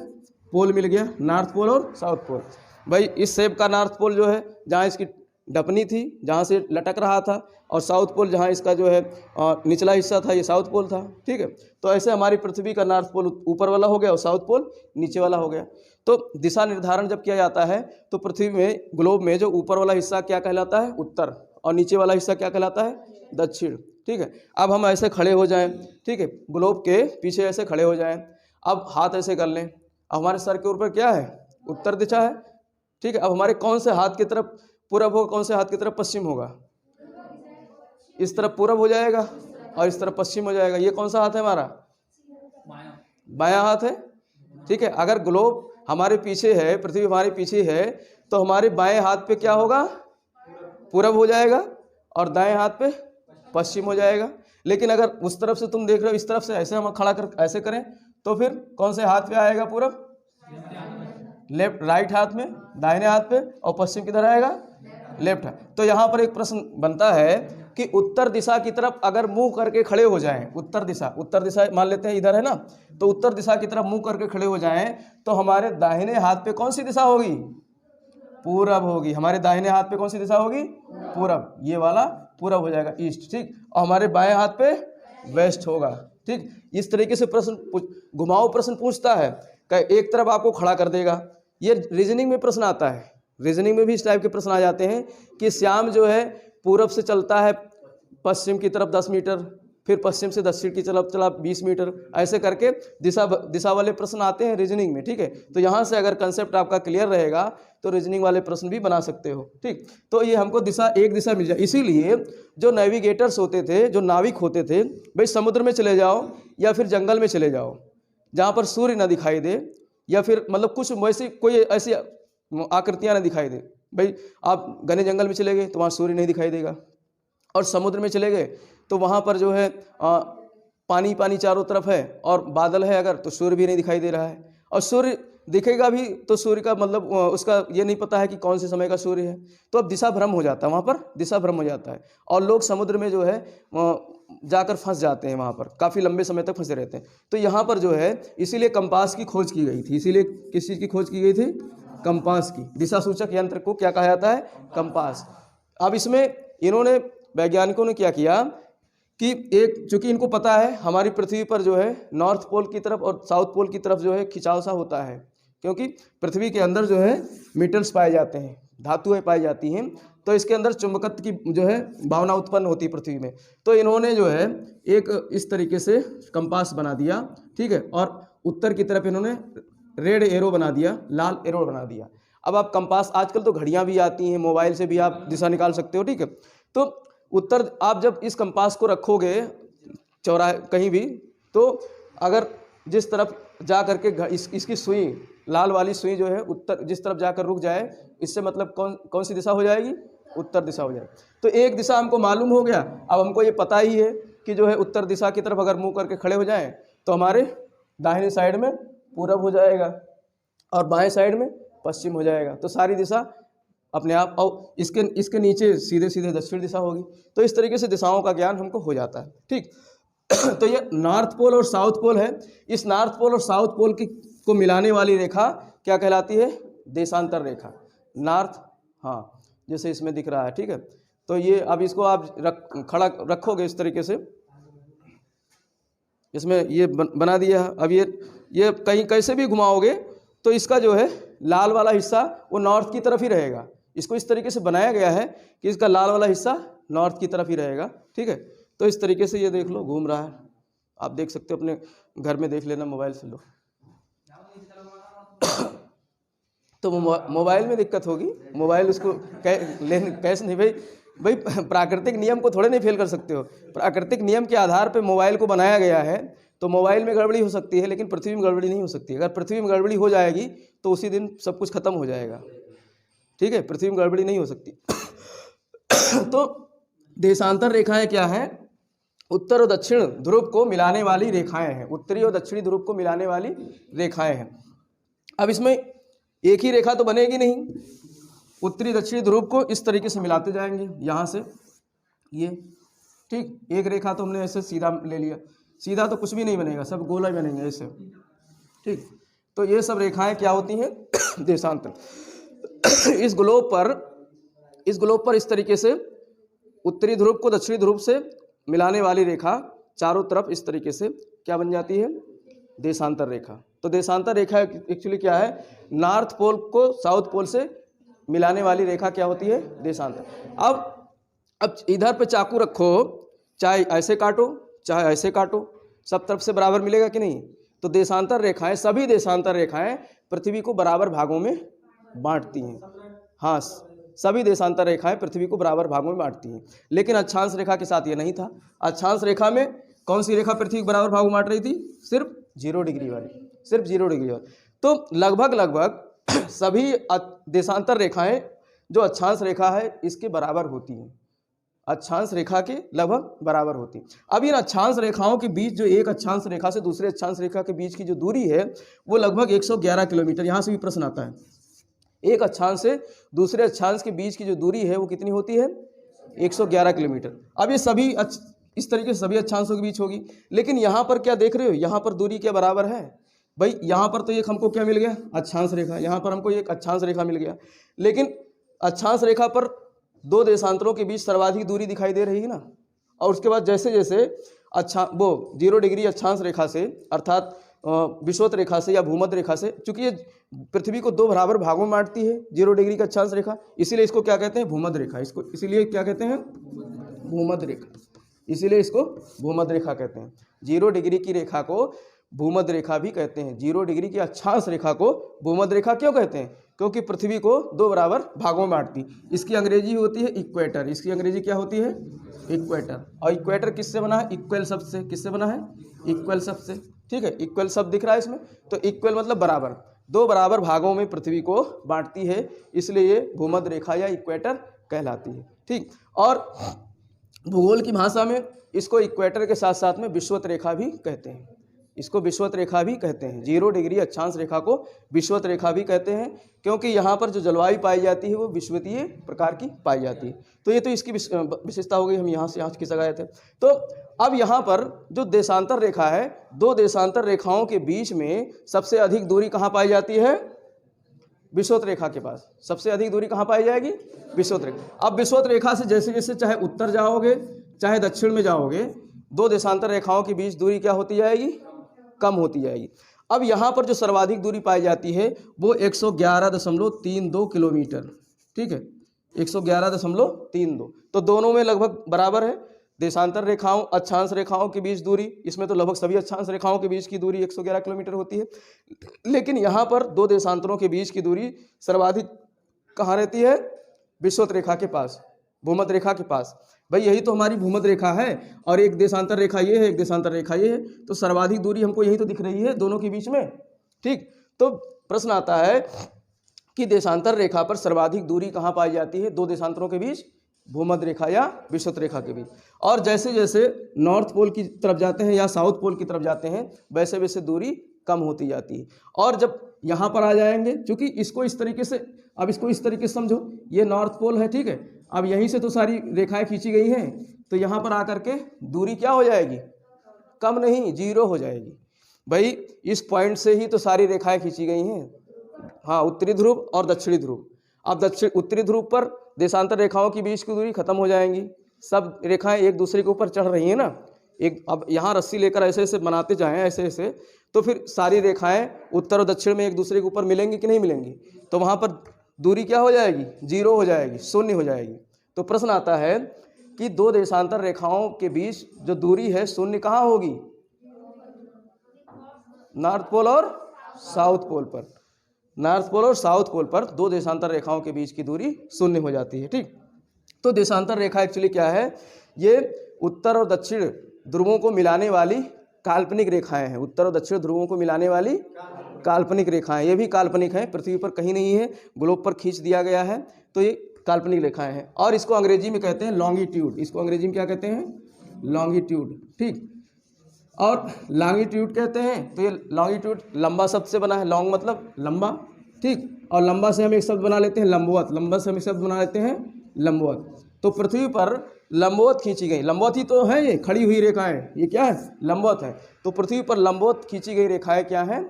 पोल मिल गया, नॉर्थ पोल और साउथ पोल। भाई इस शेप का नॉर्थ पोल जो है जहाँ इसकी ढपनी थी, जहाँ से लटक रहा था, और साउथ पोल जहाँ इसका जो है निचला हिस्सा था, ये साउथ पोल था। ठीक है। तो ऐसे हमारी पृथ्वी का नॉर्थ पोल ऊपर वाला हो गया और साउथ पोल नीचे वाला हो गया। तो दिशा निर्धारण जब किया जाता है तो पृथ्वी में, ग्लोब में, जो ऊपर वाला हिस्सा क्या कहलाता है? उत्तर, और नीचे वाला हिस्सा क्या कहलाता है? दक्षिण। ठीक है। अब हम ऐसे खड़े हो जाएं, ठीक है, ग्लोब के पीछे ऐसे खड़े हो जाएं। अब हाथ ऐसे कर लें, अब हमारे सर के ऊपर क्या है? उत्तर दिशा है। ठीक है। अब हमारे कौन से हाथ की तरफ पूरब होगा, कौन से हाथ की तरफ पश्चिम होगा? इस तरफ पूरब हो जाएगा और इस तरफ पश्चिम हो जाएगा। ये कौन सा हाथ है हमारा? बायां हाथ है। ठीक है। अगर ग्लोब हमारे पीछे है, पृथ्वी हमारे पीछे है, तो हमारे बाएं हाथ पे क्या होगा? पूरब हो जाएगा और दाएं हाथ पे पश्चिम हो जाएगा। लेकिन अगर उस तरफ से तुम देख रहे हो, इस तरफ से ऐसे हम खड़ा कर ऐसे करें तो फिर कौन से हाथ पे आएगा पूरब? लेफ्ट, राइट हाथ में, दाहिने हाथ पे, और पश्चिम किधर आएगा? लेफ्ट हाथ। तो यहाँ पर एक प्रश्न बनता है कि उत्तर दिशा की तरफ अगर मुंह करके खड़े हो जाएं, उत्तर दिशा मान लेते हैं इधर है ना, तो उत्तर दिशा की तरफ मुंह करके खड़े हो जाएं तो हमारे दाहिने हाथ पे कौन सी दिशा होगी? पूरब होगी। हमारे दाहिने हाथ पे कौन सी दिशा होगी? पूरब। ये वाला पूरब हो जाएगा, ईस्ट। ठीक। और हमारे बाएं हाथ पे वेस्ट होगा। ठीक। इस तरीके से प्रश्न घुमाऊ प्रश्न पूछता है, एक तरफ आपको खड़ा कर देगा। ये रीजनिंग में प्रश्न आता है, रीजनिंग में भी इस टाइप के प्रश्न आ जाते हैं कि श्याम जो है पूरब से चलता है पश्चिम की तरफ 10 मीटर, फिर पश्चिम से दक्षिण की तरफ चला 20 मीटर, ऐसे करके दिशा वाले प्रश्न आते हैं रीजनिंग में। ठीक है, तो यहाँ से अगर कंसेप्ट आपका क्लियर रहेगा तो रीजनिंग वाले प्रश्न भी बना सकते हो। ठीक, तो ये हमको एक दिशा मिल जाए। इसीलिए जो नेविगेटर्स होते थे, जो नाविक होते थे, भाई समुद्र में चले जाओ या फिर जंगल में चले जाओ जहाँ पर सूर्य न दिखाई दे, या फिर मतलब कुछ वैसी कोई ऐसी आकृतियाँ न दिखाई दे। भाई आप घने जंगल में चले गए तो वहाँ सूर्य नहीं दिखाई देगा, और समुद्र में चले गए तो वहाँ पर जो है पानी पानी चारों तरफ है और बादल है अगर, तो सूर्य भी नहीं दिखाई दे रहा है। और सूर्य दिखेगा भी तो सूर्य का मतलब उसका ये नहीं पता है कि कौन से समय का सूर्य है, तो अब दिशा भ्रम हो जाता है, वहाँ पर दिशा भ्रम हो जाता है। और लोग समुद्र में जो है जाकर फंस जाते हैं, वहाँ पर काफ़ी लंबे समय तक फंसे रहते हैं। तो यहाँ पर जो है इसीलिए कंपास की खोज की गई थी। इसीलिए किस चीज़ की खोज की गई थी? कंपास की। दिशा सूचक यंत्र को क्या कहा जाता है? कंपास। अब इसमें इन्होंने वैज्ञानिकों ने क्या किया कि एक, चूंकि इनको पता है हमारी पृथ्वी पर जो है नॉर्थ पोल की तरफ और साउथ पोल की तरफ जो है खिंचाव सा होता है, क्योंकि पृथ्वी के अंदर जो है मेटल्स पाए जाते हैं, धातुएं पाई जाती हैं, तो इसके अंदर चुंबकत्व की जो है भावना उत्पन्न होती है पृथ्वी में। तो इन्होंने जो है एक इस तरीके से कंपास बना दिया, ठीक है, और उत्तर की तरफ इन्होंने रेड एरो बना दिया, लाल एरो बना दिया। अब आप कंपास, आजकल तो घड़ियाँ भी आती हैं, मोबाइल से भी आप दिशा निकाल सकते हो। ठीक है, तो उत्तर, आप जब इस कंपास को रखोगे चौराहे कहीं भी, तो अगर जिस तरफ जा करके इसकी सुई, लाल वाली सुई जो है उत्तर, जिस तरफ जाकर रुक जाए, इससे मतलब कौन सी दिशा हो जाएगी? उत्तर दिशा हो जाएगी। तो एक दिशा हमको मालूम हो गया। अब हमको ये पता ही है कि जो है उत्तर दिशा की तरफ अगर मुंह करके खड़े हो जाएं तो हमारे दाहिनी साइड में पूरब हो जाएगा और बाएं साइड में पश्चिम हो जाएगा। तो सारी दिशा अपने आप, और इसके नीचे सीधे सीधे दक्षिण दिशा होगी। तो इस तरीके से दिशाओं का ज्ञान हमको हो जाता है। ठीक तो ये नॉर्थ पोल और साउथ पोल है। इस नॉर्थ पोल और साउथ पोल को मिलाने वाली रेखा क्या कहलाती है? देशांतर रेखा। नॉर्थ, हाँ, जैसे इसमें दिख रहा है। ठीक है, तो ये अब इसको आप खड़ा रखोगे इस तरीके से, इसमें ये बना दिया है। अब ये कहीं कैसे भी घुमाओगे तो इसका जो है लाल वाला हिस्सा वो नॉर्थ की तरफ ही रहेगा। इसको इस तरीके से बनाया गया है कि इसका लाल वाला हिस्सा नॉर्थ की तरफ ही रहेगा। ठीक है, तो इस तरीके से ये देख लो घूम रहा है, आप देख सकते हो, अपने घर में देख लेना, मोबाइल से लो। तो मोबाइल में दिक्कत होगी, मोबाइल उसको कैसे नहीं भाई प्राकृतिक नियम को थोड़े नहीं फेल कर सकते हो। प्राकृतिक नियम के आधार पर मोबाइल को बनाया गया है, तो मोबाइल में गड़बड़ी हो सकती है लेकिन पृथ्वी में गड़बड़ी नहीं हो सकती। अगर पृथ्वी में गड़बड़ी हो जाएगी तो उसी दिन सब कुछ खत्म हो जाएगा। ठीक है, पृथ्वी में गड़बड़ी नहीं हो सकती। तो देशांतर रेखाएं क्या हैं? उत्तर और दक्षिण ध्रुव को मिलाने वाली रेखाएं हैं, उत्तरी और दक्षिणी ध्रुव को मिलाने वाली रेखाएं हैं। अब इसमें एक ही रेखा तो बनेगी नहीं, उत्तरी दक्षिणी ध्रुव को इस तरीके से मिलाते जाएंगे, यहाँ से ये। ठीक, एक रेखा तो हमने ऐसे सीधा ले लिया, सीधा तो कुछ भी नहीं बनेगा, सब गोला ही बनेंगे ऐसे। ठीक, तो ये सब रेखाएं क्या होती हैं? देशांतर। इस ग्लोब पर इस तरीके से उत्तरी ध्रुव को दक्षिणी ध्रुव से मिलाने वाली रेखा चारों तरफ इस तरीके से क्या बन जाती है? देशांतर रेखा। तो देशांतर रेखा एक्चुअली क्या है? नॉर्थ पोल को साउथ पोल से मिलाने वाली रेखा क्या होती है? देशांतर। अब इधर पे चाकू रखो, चाहे ऐसे काटो चाहे ऐसे काटो, सब तरफ से बराबर मिलेगा कि नहीं? तो देशांतर रेखाएं, सभी देशांतर रेखाएं पृथ्वी को बराबर भागों में बांटती हैं। हाँ, सभी देशांतर रेखाएं पृथ्वी को बराबर भागों में बांटती हैं। लेकिन अक्षांश रेखा के साथ ये नहीं था। अक्षांश रेखा में कौन सी रेखा पृथ्वी को बराबर भागों में बांट रही थी? सिर्फ 0 डिग्री वाली, सिर्फ 0 डिग्री वाली। तो लगभग सभी देशांतर रेखाएं जो अक्षांश रेखा है इसके बराबर होती हैं, अक्षांश रेखा के लगभग बराबर होती है। अब इन अक्षांश रेखाओं के बीच, जो एक अक्षांश रेखा से दूसरे अक्षांश रेखा के बीच की जो दूरी है वो लगभग 111 किलोमीटर। यहाँ से भी प्रश्न आता है, एक अक्षांश से दूसरे अक्षांश के बीच की जो दूरी है वो कितनी होती है? 111 किलोमीटर। अब ये सभी इस तरीके से सभी अक्षांशों के बीच होगी। लेकिन यहाँ पर क्या देख रहे हो? यहाँ पर दूरी क्या बराबर है? भाई यहाँ पर तो एक हमको क्या मिल गया? अक्षांश रेखा। यहाँ पर हमको एक अक्षांश रेखा मिल गया, लेकिन अक्षांश रेखा पर दो देशांतरों के बीच सर्वाधिक दूरी दिखाई दे रही है ना। और उसके बाद जैसे जैसे वो 0 डिग्री अक्षांश रेखा से, अर्थात विषुवत रेखा से या भूमध्य रेखा से, चूंकि ये पृथ्वी को दो बराबर भागों में बांटती है 0 डिग्री का अक्षांश रेखा, इसीलिए इसको क्या कहते हैं? भूमध्य रेखा। इसको इसीलिए क्या कहते हैं? भूमध्य रेखा। इसीलिए इसको भूमध्य रेखा कहते हैं। 0 डिग्री की रेखा को भूमध्य रेखा भी कहते हैं। 0 डिग्री की अक्षांश रेखा को भूमध्य रेखा क्यों कहते हैं? क्योंकि पृथ्वी को दो बराबर भागों में बांटती। इसकी अंग्रेजी होती है इक्वेटर। इसकी अंग्रेजी क्या होती है? इक्वेटर। और इक्वेटर किससे बना है? इक्वल शब्द से। किससे बना है? इक्वल शब्द से। ठीक है, इक्वल शब्द दिख रहा है इसमें, तो इक्वल मतलब बराबर, दो बराबर भागों में पृथ्वी को बांटती है, इसलिए ये भूमध्य रेखा या इक्वेटर कहलाती है। ठीक, और भूगोल की भाषा में इसको इक्वेटर के साथ साथ में विषुवत रेखा भी कहते हैं। इसको विषुवत रेखा भी कहते हैं। 0 डिग्री अक्षांश रेखा को विषुवत रेखा भी कहते हैं, क्योंकि यहाँ पर जो जलवायु पाई जाती है वो विषुवतीय प्रकार की पाई जाती है। तो ये तो इसकी विशेषता हो गई। हम यहाँ से यहाँ खिसक गए थे। तो अब यहाँ पर जो देशांतर रेखा है, दो देशांतर रेखाओं के बीच में सबसे अधिक दूरी कहाँ पाई जाती है? विषुवत रेखा के पास। सबसे अधिक दूरी कहाँ पाई जाएगी? विषुवत रेखा। अब विषुवत रेखा से जैसे जैसे चाहे उत्तर जाओगे चाहे दक्षिण में जाओगे, दो देशांतर रेखाओं के बीच दूरी क्या होती जाएगी? कम होती जाएगी। अब यहाँ पर जो सर्वाधिक दूरी पाई जाती है वो 111.32 किलोमीटर। ठीक है, 111.32। तो दोनों में लगभग बराबर है। देशांतर रेखाओं अक्षांश रेखाओं के बीच दूरी, इसमें तो लगभग सभी अक्षांश रेखाओं के बीच की दूरी 111 किलोमीटर होती है, लेकिन यहाँ पर दो देशांतरों के बीच की दूरी सर्वाधिक कहाँ रहती है? विषुवत रेखा के पास, भूमध्य रेखा के पास। भाई यही तो हमारी भूमध्य रेखा है, और एक देशांतर रेखा ये है, एक देशांतर रेखा ये है, तो सर्वाधिक दूरी हमको यही तो दिख रही है दोनों के बीच में। ठीक, तो प्रश्न आता है कि देशांतर रेखा पर सर्वाधिक दूरी कहाँ पाई जाती है? दो देशांतरों के बीच, भूमध्य रेखा या विषुवत रेखा के बीच। और जैसे जैसे नॉर्थ पोल की तरफ जाते हैं या साउथ पोल की तरफ जाते हैं, वैसे वैसे दूरी कम होती जाती है। और जब यहाँ पर आ जाएंगे, चूँकि इसको इस तरीके से, अब इसको इस तरीके से समझो, ये नॉर्थ पोल है। ठीक है, अब यहीं से तो सारी रेखाएं खींची गई हैं, तो यहाँ पर आकर के दूरी क्या हो जाएगी? कम नहीं, 0 हो जाएगी। भाई इस पॉइंट से ही तो सारी रेखाएं खींची गई हैं। हाँ, उत्तरी ध्रुव और दक्षिणी ध्रुव। अब उत्तरी ध्रुव पर देशांतर रेखाओं की बीच की दूरी खत्म हो जाएंगी। सब रेखाएं एक दूसरे के ऊपर चढ़ रही हैं ना। एक अब यहाँ रस्सी लेकर ऐसे ऐसे बनाते जाएं, ऐसे ऐसे, तो फिर सारी रेखाएं उत्तर और दक्षिण में एक दूसरे के ऊपर मिलेंगी कि नहीं मिलेंगी? तो वहाँ पर दूरी क्या हो जाएगी? 0 हो जाएगी, शून्य हो जाएगी। तो प्रश्न आता है कि दो देशांतर रेखाओं के बीच जो दूरी है शून्य कहाँ होगी? नॉर्थ पोल और साउथ पोल पर। नॉर्थ पोल और साउथ पोल पर दो देशांतर रेखाओं के बीच की दूरी शून्य हो जाती है। ठीक, तो देशांतर रेखा एक्चुअली क्या है? ये उत्तर और दक्षिण ध्रुवों को मिलाने वाली काल्पनिक रेखाएं हैं। उत्तर और दक्षिण ध्रुवों को मिलाने वाली काल्पनिक रेखाएं, ये भी काल्पनिक हैं, पृथ्वी पर कहीं नहीं है, ग्लोब पर खींच दिया गया है, तो ये काल्पनिक रेखाएं हैं। और इसको अंग्रेजी में कहते हैं लॉन्गिट्यूड। इसको अंग्रेजी में क्या कहते हैं? लॉन्गिट्यूड। ठीक, और लॉन्गिट्यूड कहते हैं, तो ये लॉन्गिट्यूड लंबा शब्द से बना है। लॉन्ग मतलब लंबा। ठीक, और लंबा से हम एक शब्द बना लेते हैं लंबवत। लंबा से हम एक शब्द बना लेते हैं लंबवत। तो पृथ्वी पर लंबवत खींची गई, लंबवत ही तो है, ये खड़ी हुई रेखाएं, ये क्या है? लंबवत है। तो पृथ्वी पर लंबवत खींची गई रेखाएं क्या हैं?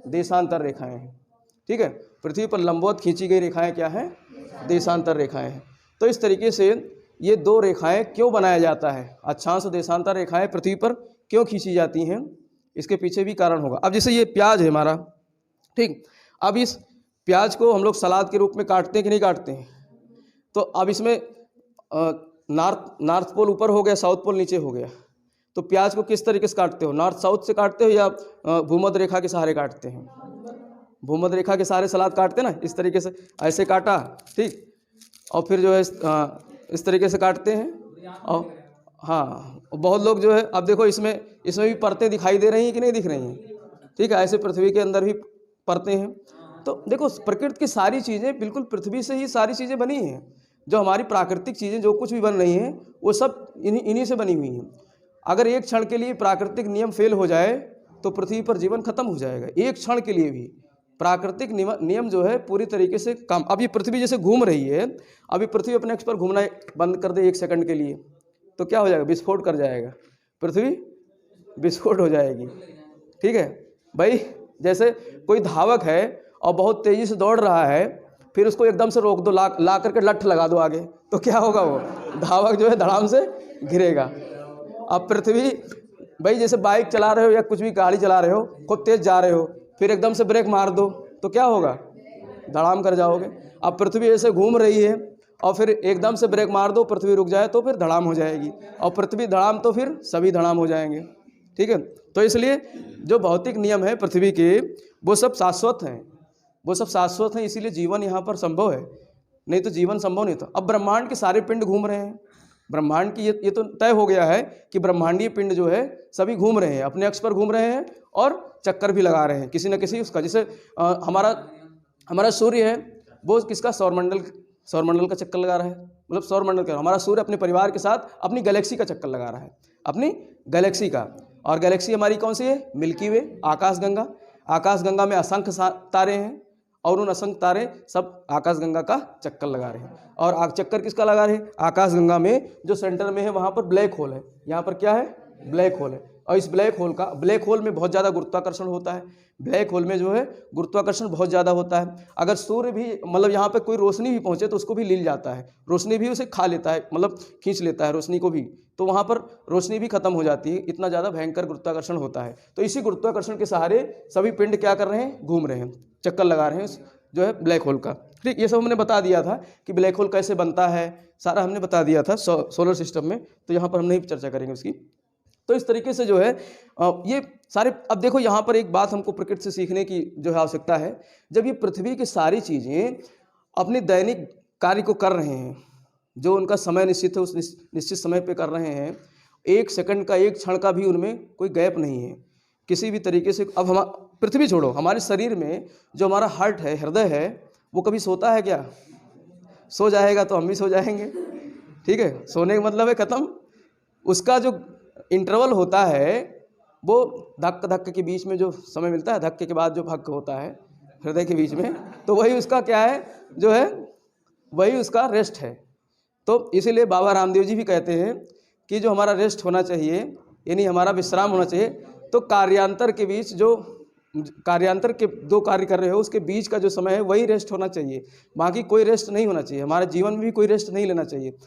देशांतर रेखाएं हैं। ठीक है, पृथ्वी पर लंबवत खींची गई रेखाएं क्या हैं? देशांतर रेखाएं हैं। तो इस तरीके से ये दो रेखाएं क्यों बनाया जाता है? अक्षांश देशांतर रेखाएं पृथ्वी पर क्यों खींची जाती हैं? इसके पीछे भी कारण होगा। अब जैसे ये प्याज है हमारा, ठीक, अब इस प्याज को हम लोग सलाद के रूप में काटते हैं कि नहीं काटते हैं? तो अब इसमें नॉर्थ पोल ऊपर हो गया, साउथ पोल नीचे हो गया, तो प्याज को किस तरीके से काटते हो? नॉर्थ साउथ से काटते हो या भूमध्य रेखा के सहारे काटते हैं? भूमध्य रेखा के सहारे सलाद काटते ना, इस तरीके से ऐसे काटा, ठीक, और फिर जो है इस तरीके से काटते हैं। और हाँ, बहुत लोग जो है, अब देखो इसमें भी परतें दिखाई दे रही हैं कि नहीं दिख रही हैं? ठीक है, ऐसे पृथ्वी के अंदर भी परतें हैं। तो देखो प्रकृति की सारी चीज़ें बिल्कुल पृथ्वी से ही सारी चीज़ें बनी हैं। जो हमारी प्राकृतिक चीज़ें जो कुछ भी बन रही हैं वो सब इन्हीं से बनी हुई हैं। अगर एक क्षण के लिए प्राकृतिक नियम फेल हो जाए तो पृथ्वी पर जीवन खत्म हो जाएगा। एक क्षण के लिए भी प्राकृतिक नियम जो है पूरी तरीके से काम। अब ये पृथ्वी जैसे घूम रही है, अभी पृथ्वी अपने अक्ष पर घूमना बंद कर दे एक सेकंड के लिए तो क्या हो जाएगा? विस्फोट कर जाएगा, पृथ्वी विस्फोट हो जाएगी। ठीक है भाई, जैसे कोई धावक है और बहुत तेज़ी से दौड़ रहा है, फिर उसको एकदम से रोक दो, ला करके लठ लगा दो आगे, तो क्या होगा? वो धावक जो है धड़ाम से गिरेगा। अब पृथ्वी भाई जैसे बाइक चला रहे हो या कुछ भी गाड़ी चला रहे हो, खूब तेज़ जा रहे हो, फिर एकदम से ब्रेक मार दो तो क्या होगा, धड़ाम कर जाओगे। अब पृथ्वी ऐसे घूम रही है और फिर एकदम से ब्रेक मार दो, पृथ्वी रुक जाए तो फिर धड़ाम हो जाएगी, और पृथ्वी धड़ाम तो फिर सभी धड़ाम हो जाएंगे। ठीक है, तो इसलिए जो भौतिक नियम है पृथ्वी के वो सब शाश्वत हैं, वो सब शाश्वत हैं, इसीलिए जीवन यहाँ पर संभव है, नहीं तो जीवन संभव नहीं था। अब ब्रह्मांड के सारे पिंड घूम रहे हैं, ब्रह्मांड की ये तो तय हो गया है कि ब्रह्मांडीय पिंड जो है सभी घूम रहे हैं, अपने अक्ष पर घूम रहे हैं और चक्कर भी लगा रहे हैं किसी न किसी उसका। जैसे हमारा सूर्य है वो किसका, सौरमंडल का चक्कर लगा रहा है, मतलब सौरमंडल का, हमारा सूर्य अपने परिवार के साथ अपनी गैलेक्सी का चक्कर लगा रहा है, अपनी गैलेक्सी का। और गैलेक्सी हमारी कौन सी है, मिल्की वे, आकाशगंगा। आकाशगंगा में असंख्य तारे हैं और उन असंख्य तारे सब आकाशगंगा का चक्कर लगा रहे हैं। और चक्कर किसका लगा रहे हैं, आकाशगंगा में जो सेंटर में है वहाँ पर ब्लैक होल है, यहाँ पर क्या है, ब्लैक होल है। और इस ब्लैक होल में बहुत ज़्यादा गुरुत्वाकर्षण होता है, ब्लैक होल में जो है गुरुत्वाकर्षण बहुत ज़्यादा होता है। अगर सूर्य भी मतलब यहाँ पे कोई रोशनी भी पहुँचे तो उसको भी लील जाता है, रोशनी भी उसे खा लेता है, मतलब खींच लेता है रोशनी को भी, तो वहाँ पर रोशनी भी खत्म हो जाती है, इतना ज़्यादा भयंकर गुरुत्वाकर्षण होता है। तो इसी गुरुत्वाकर्षण के सहारे सभी पिंड क्या कर रहे हैं, घूम रहे हैं, चक्कर लगा रहे हैं जो है ब्लैक होल का। ठीक, ये सब हमने बता दिया था कि ब्लैक होल कैसे बनता है, सारा हमने बता दिया था सोलर सिस्टम में, तो यहाँ पर हम नहीं चर्चा करेंगे उसकी। तो इस तरीके से जो है ये सारे, अब देखो यहाँ पर एक बात हमको प्रकृति से सीखने की जो है आवश्यकता है। जब ये पृथ्वी की सारी चीज़ें अपने दैनिक कार्य को कर रहे हैं, जो उनका समय निश्चित है उस निश्चित समय पे कर रहे हैं, एक सेकंड का, एक क्षण का भी उनमें कोई गैप नहीं है किसी भी तरीके से। अब हम पृथ्वी छोड़ो, हमारे शरीर में जो हमारा हार्ट है, हृदय है, वो कभी सोता है क्या, सो जाएगा तो हम भी सो जाएंगे। ठीक है, सोने का मतलब है ख़त्म, उसका जो इंटरवल होता है वो धक्के के बीच में जो समय मिलता है, धक्के के बाद जो भक्क होता है हृदय के बीच में, तो वही उसका क्या है, जो है वही उसका रेस्ट है। तो इसीलिए बाबा रामदेव जी भी कहते हैं कि जो हमारा रेस्ट होना चाहिए, यानी हमारा विश्राम होना चाहिए, तो कार्यांतर के बीच जो कार्यांतर के दो कार्य कर रहे हो उसके बीच का जो समय है वही रेस्ट होना चाहिए, बाकी कोई रेस्ट नहीं होना चाहिए। हमारे जीवन में भी कोई रेस्ट नहीं लेना चाहिए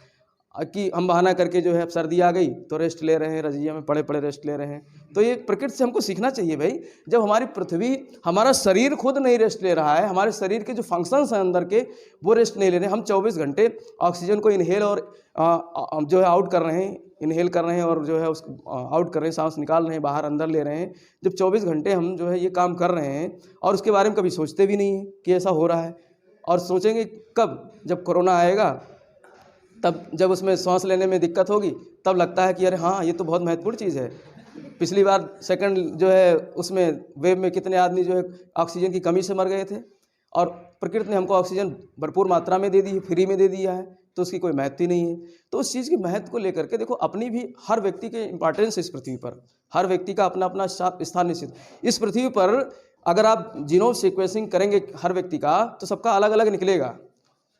कि हम बहाना करके जो है सर्दी आ गई तो रेस्ट ले रहे हैं, रजिया में पड़े पड़े रेस्ट ले रहे हैं। तो ये प्रकृति से हमको सीखना चाहिए भाई। जब हमारी पृथ्वी, हमारा शरीर खुद नहीं रेस्ट ले रहा है, हमारे शरीर के जो फंक्शंस हैं अंदर के वो रेस्ट नहीं ले रहे हैं, हम 24 घंटे ऑक्सीजन को इनहेल और जो है आउट कर रहे हैं, इनहेल कर रहे हैं और जो है उसको आउट कर रहे हैं, सांस निकाल रहे हैं, बाहर अंदर ले रहे हैं। जब 24 घंटे हम जो है ये काम कर रहे हैं और उसके बारे में कभी सोचते भी नहीं है कि ऐसा हो रहा है। और सोचेंगे कब, जब कोरोना आएगा, तब जब उसमें सांस लेने में दिक्कत होगी तब लगता है कि अरे हाँ ये तो बहुत महत्वपूर्ण चीज़ है। पिछली बार सेकंड जो है उसमें वेव में कितने आदमी जो है ऑक्सीजन की कमी से मर गए थे, और प्रकृति ने हमको ऑक्सीजन भरपूर मात्रा में दे दी है, फ्री में दे दिया है, तो उसकी कोई महत्व ही नहीं है। तो उस चीज़ की महत्व को लेकर के देखो, अपनी भी हर व्यक्ति के इंपॉर्टेंस है इस पृथ्वी पर, हर व्यक्ति का अपना अपना स्थान निश्चित। इस पृथ्वी पर अगर आप जीनोम सीक्वेंसिंग करेंगे हर व्यक्ति का तो सबका अलग अलग निकलेगा,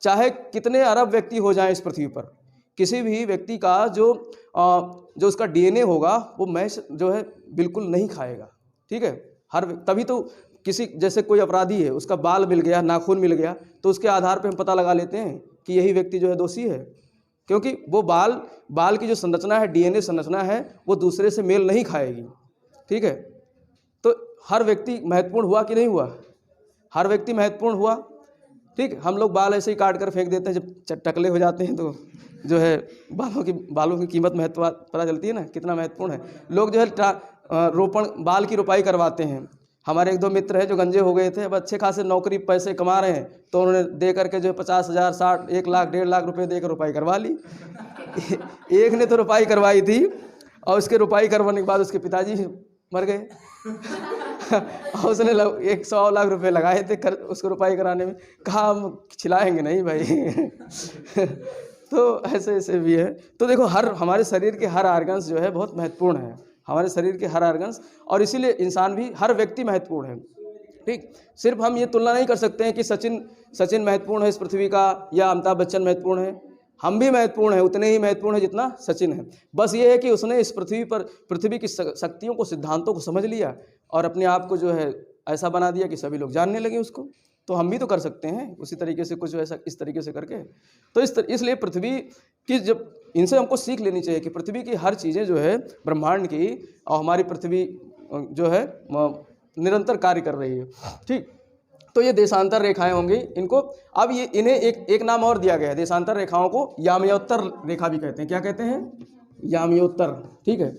चाहे कितने अरब व्यक्ति हो जाएं इस पृथ्वी पर, किसी भी व्यक्ति का जो उसका डीएनए होगा वो मैच जो है बिल्कुल नहीं खाएगा। ठीक है, तभी तो किसी जैसे कोई अपराधी है, उसका बाल मिल गया, नाखून मिल गया, तो उसके आधार पे हम पता लगा लेते हैं कि यही व्यक्ति जो है दोषी है, क्योंकि वो बाल की जो संरचना है, डीएनए संरचना है, वो दूसरे से मेल नहीं खाएगी। ठीक है, तो हर व्यक्ति महत्वपूर्ण हुआ कि नहीं हुआ, हर व्यक्ति महत्वपूर्ण हुआ। ठीक, हम लोग बाल ऐसे ही काट कर फेंक देते हैं, जब टकले हो जाते हैं तो जो है बालों की कीमत महत्व पता चलती है ना, कितना महत्वपूर्ण है। लोग जो है बाल की रोपाई करवाते हैं। हमारे एक दो मित्र हैं जो गंजे हो गए थे, अब अच्छे खासे नौकरी पैसे कमा रहे हैं, तो उन्होंने दे करके जो है 50,000, 60, 1 लाख, 1.5 लाख रुपए देकर रोपाई करवा ली। एक ने तो रोपाई करवाई थी और उसके रोपाई करवाने के बाद उसके पिताजी मर गए। और उसने 100 लाख रुपए लगाए थे उसको रोपाई कराने में, कहा हम खिलाएंगे नहीं भाई। तो ऐसे भी है। तो देखो, हमारे शरीर के हर ऑर्गन्स जो है बहुत महत्वपूर्ण है, हमारे शरीर के हर ऑर्गन्स, और इसीलिए इंसान भी, हर व्यक्ति महत्वपूर्ण है। ठीक, सिर्फ हम ये तुलना नहीं कर सकते हैं कि सचिन महत्वपूर्ण है इस पृथ्वी का या अमिताभ बच्चन महत्वपूर्ण है। हम भी महत्वपूर्ण हैं, उतने ही महत्वपूर्ण है जितना सचिन है। बस ये है कि उसने इस पृथ्वी की शक्तियों को, सिद्धांतों को समझ लिया और अपने आप को जो है ऐसा बना दिया कि सभी लोग जानने लगे उसको। तो हम भी तो कर सकते हैं उसी तरीके से, कुछ ऐसा इस तरीके से करके। तो इसलिए पृथ्वी की जब इनसे हमको सीख लेनी चाहिए कि पृथ्वी की हर चीज़ें जो है ब्रह्मांड की और हमारी पृथ्वी जो है निरंतर कार्य कर रही है। ठीक, तो ये देशांतर रेखाएं होंगी। इनको अब ये इन्हें एक नाम और दिया गया है। देशांतर रेखाओं को याम्योत्तर रेखा भी कहते हैं। क्या कहते हैं? याम्योत्तर। ठीक है,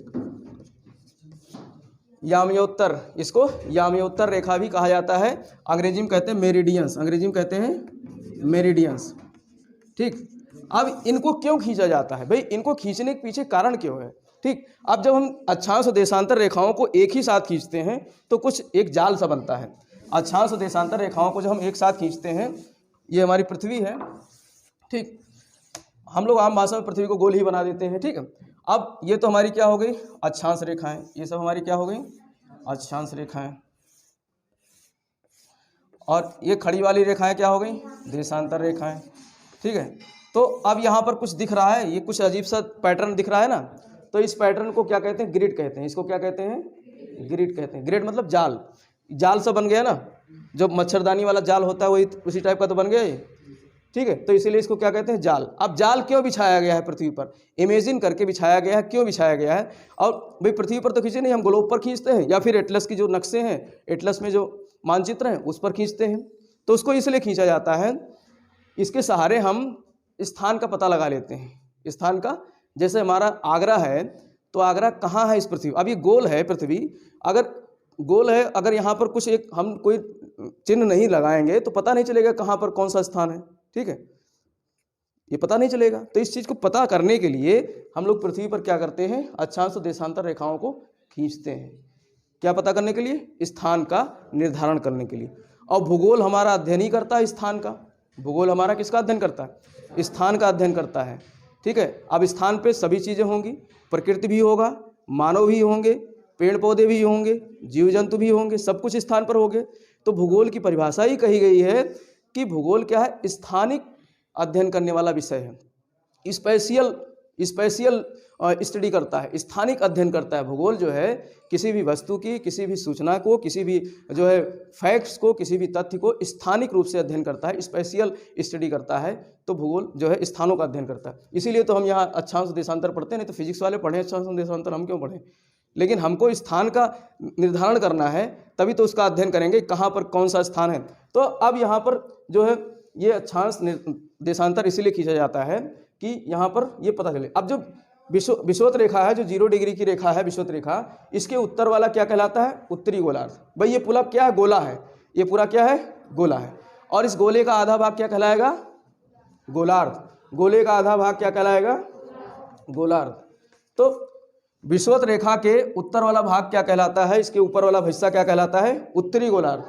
याम्योत्तर, इसको याम्योत्तर रेखा भी कहा जाता है। अंग्रेजी में कहते हैं मेरिडियंस, अंग्रेजी में कहते हैं मेरिडियंस। ठीक, अब इनको क्यों खींचा जाता है भाई? इनको खींचने के पीछे कारण क्यों है? ठीक, अब जब हम अक्षांश और देशांतर रेखाओं को एक ही साथ खींचते हैं तो कुछ एक जाल सा बनता है। अक्षांश और देशांतर रेखाओं को जब हम एक साथ खींचते हैं, ये हमारी पृथ्वी है। ठीक, हम लोग आम भाषा में पृथ्वी को गोल ही बना देते हैं। ठीक है, अब ये तो हमारी क्या हो गई? अक्षांश रेखाएं। ये सब हमारी क्या हो गई? अक्षांश रेखाएं। और ये खड़ी वाली रेखाएं क्या हो गई? देशांतर रेखाएं। ठीक है, तो अब यहाँ पर कुछ दिख रहा है, ये कुछ अजीब सा पैटर्न दिख रहा है ना, तो इस पैटर्न को क्या कहते हैं? ग्रिड कहते हैं। इसको क्या कहते हैं? ग्रिड कहते हैं। ग्रिड मतलब जाल, जाल सा बन गया ना, जो मच्छरदानी वाला जाल होता है वही उसी टाइप का तो बन गया ये। ठीक है, तो इसीलिए इसको क्या कहते हैं? जाल। अब जाल क्यों बिछाया गया है पृथ्वी पर? इमेजिन करके बिछाया गया है। क्यों बिछाया गया है? और भाई पृथ्वी पर तो खींचे नहीं, हम ग्लोब पर खींचते हैं या फिर एटलस की जो नक्शे हैं, एटलस में जो मानचित्र हैं उस पर खींचते हैं। तो उसको इसलिए खींचा जाता है, इसके सहारे हम स्थान का पता लगा लेते हैं। स्थान का, जैसे हमारा आगरा है, तो आगरा कहाँ है इस पृथ्वी? अब ये गोल है पृथ्वी, अगर गोल है, अगर यहाँ पर कुछ एक हम कोई चिन्ह नहीं लगाएंगे तो पता नहीं चलेगा कहाँ पर कौन सा स्थान है। ठीक है, ये पता नहीं चलेगा। तो इस चीज़ को पता करने के लिए हम लोग पृथ्वी पर क्या करते हैं? अक्षांश और देशांतर रेखाओं को खींचते हैं। क्या पता करने के लिए? स्थान का निर्धारण करने के लिए। और भूगोल हमारा अध्ययन ही करता है स्थान का। भूगोल हमारा किसका अध्ययन करता है? स्थान का अध्ययन करता है। ठीक है, अब स्थान पे सभी चीज़ें होंगी, प्रकृति भी होगा, मानव भी होंगे, पेड़ पौधे भी होंगे, जीव जंतु भी होंगे, सब कुछ स्थान पर होंगे। तो भूगोल की परिभाषा ही कही गई है कि भूगोल क्या है? स्थानिक अध्ययन करने वाला विषय है। स्पेशियल स्टडी करता है, स्थानिक अध्ययन करता है। भूगोल जो है किसी भी वस्तु की, किसी भी सूचना को, किसी भी जो है फैक्ट्स को, किसी भी तथ्य को स्थानिक रूप से अध्ययन करता है, स्पेशियल स्टडी करता है। तो भूगोल जो है स्थानों का अध्ययन करता है। इसीलिए तो हम यहाँ अक्षांश देशांतर पढ़ते हैं, नहीं तो फिजिक्स वाले पढ़ें अक्षांश देशांतर, हम क्यों पढ़ें? लेकिन हमको स्थान का निर्धारण करना है, तभी तो उसका अध्ययन करेंगे कहाँ पर कौन सा स्थान है। तो अब यहाँ पर जो है ये अक्षांश देशांतर इसीलिए खींचा जाता है कि यहाँ पर ये पता चले। अब जो विषुवत रेखा है, जो 0 डिग्री की रेखा है विषुवत रेखा, इसके उत्तर वाला क्या कहलाता है? उत्तरी गोलार्ध। भाई ये पूरा क्या है? गोला है। ये पूरा क्या है? गोला है। और इस गोले का आधा भाग क्या कहलाएगा? गोलार्ध। गोले का आधा भाग क्या कहलाएगा? गोलार्ध। तो विषुवत रेखा के उत्तर वाला भाग क्या कहलाता है? इसके ऊपर वाला हिस्सा क्या कहलाता है? उत्तरी गोलार्ध।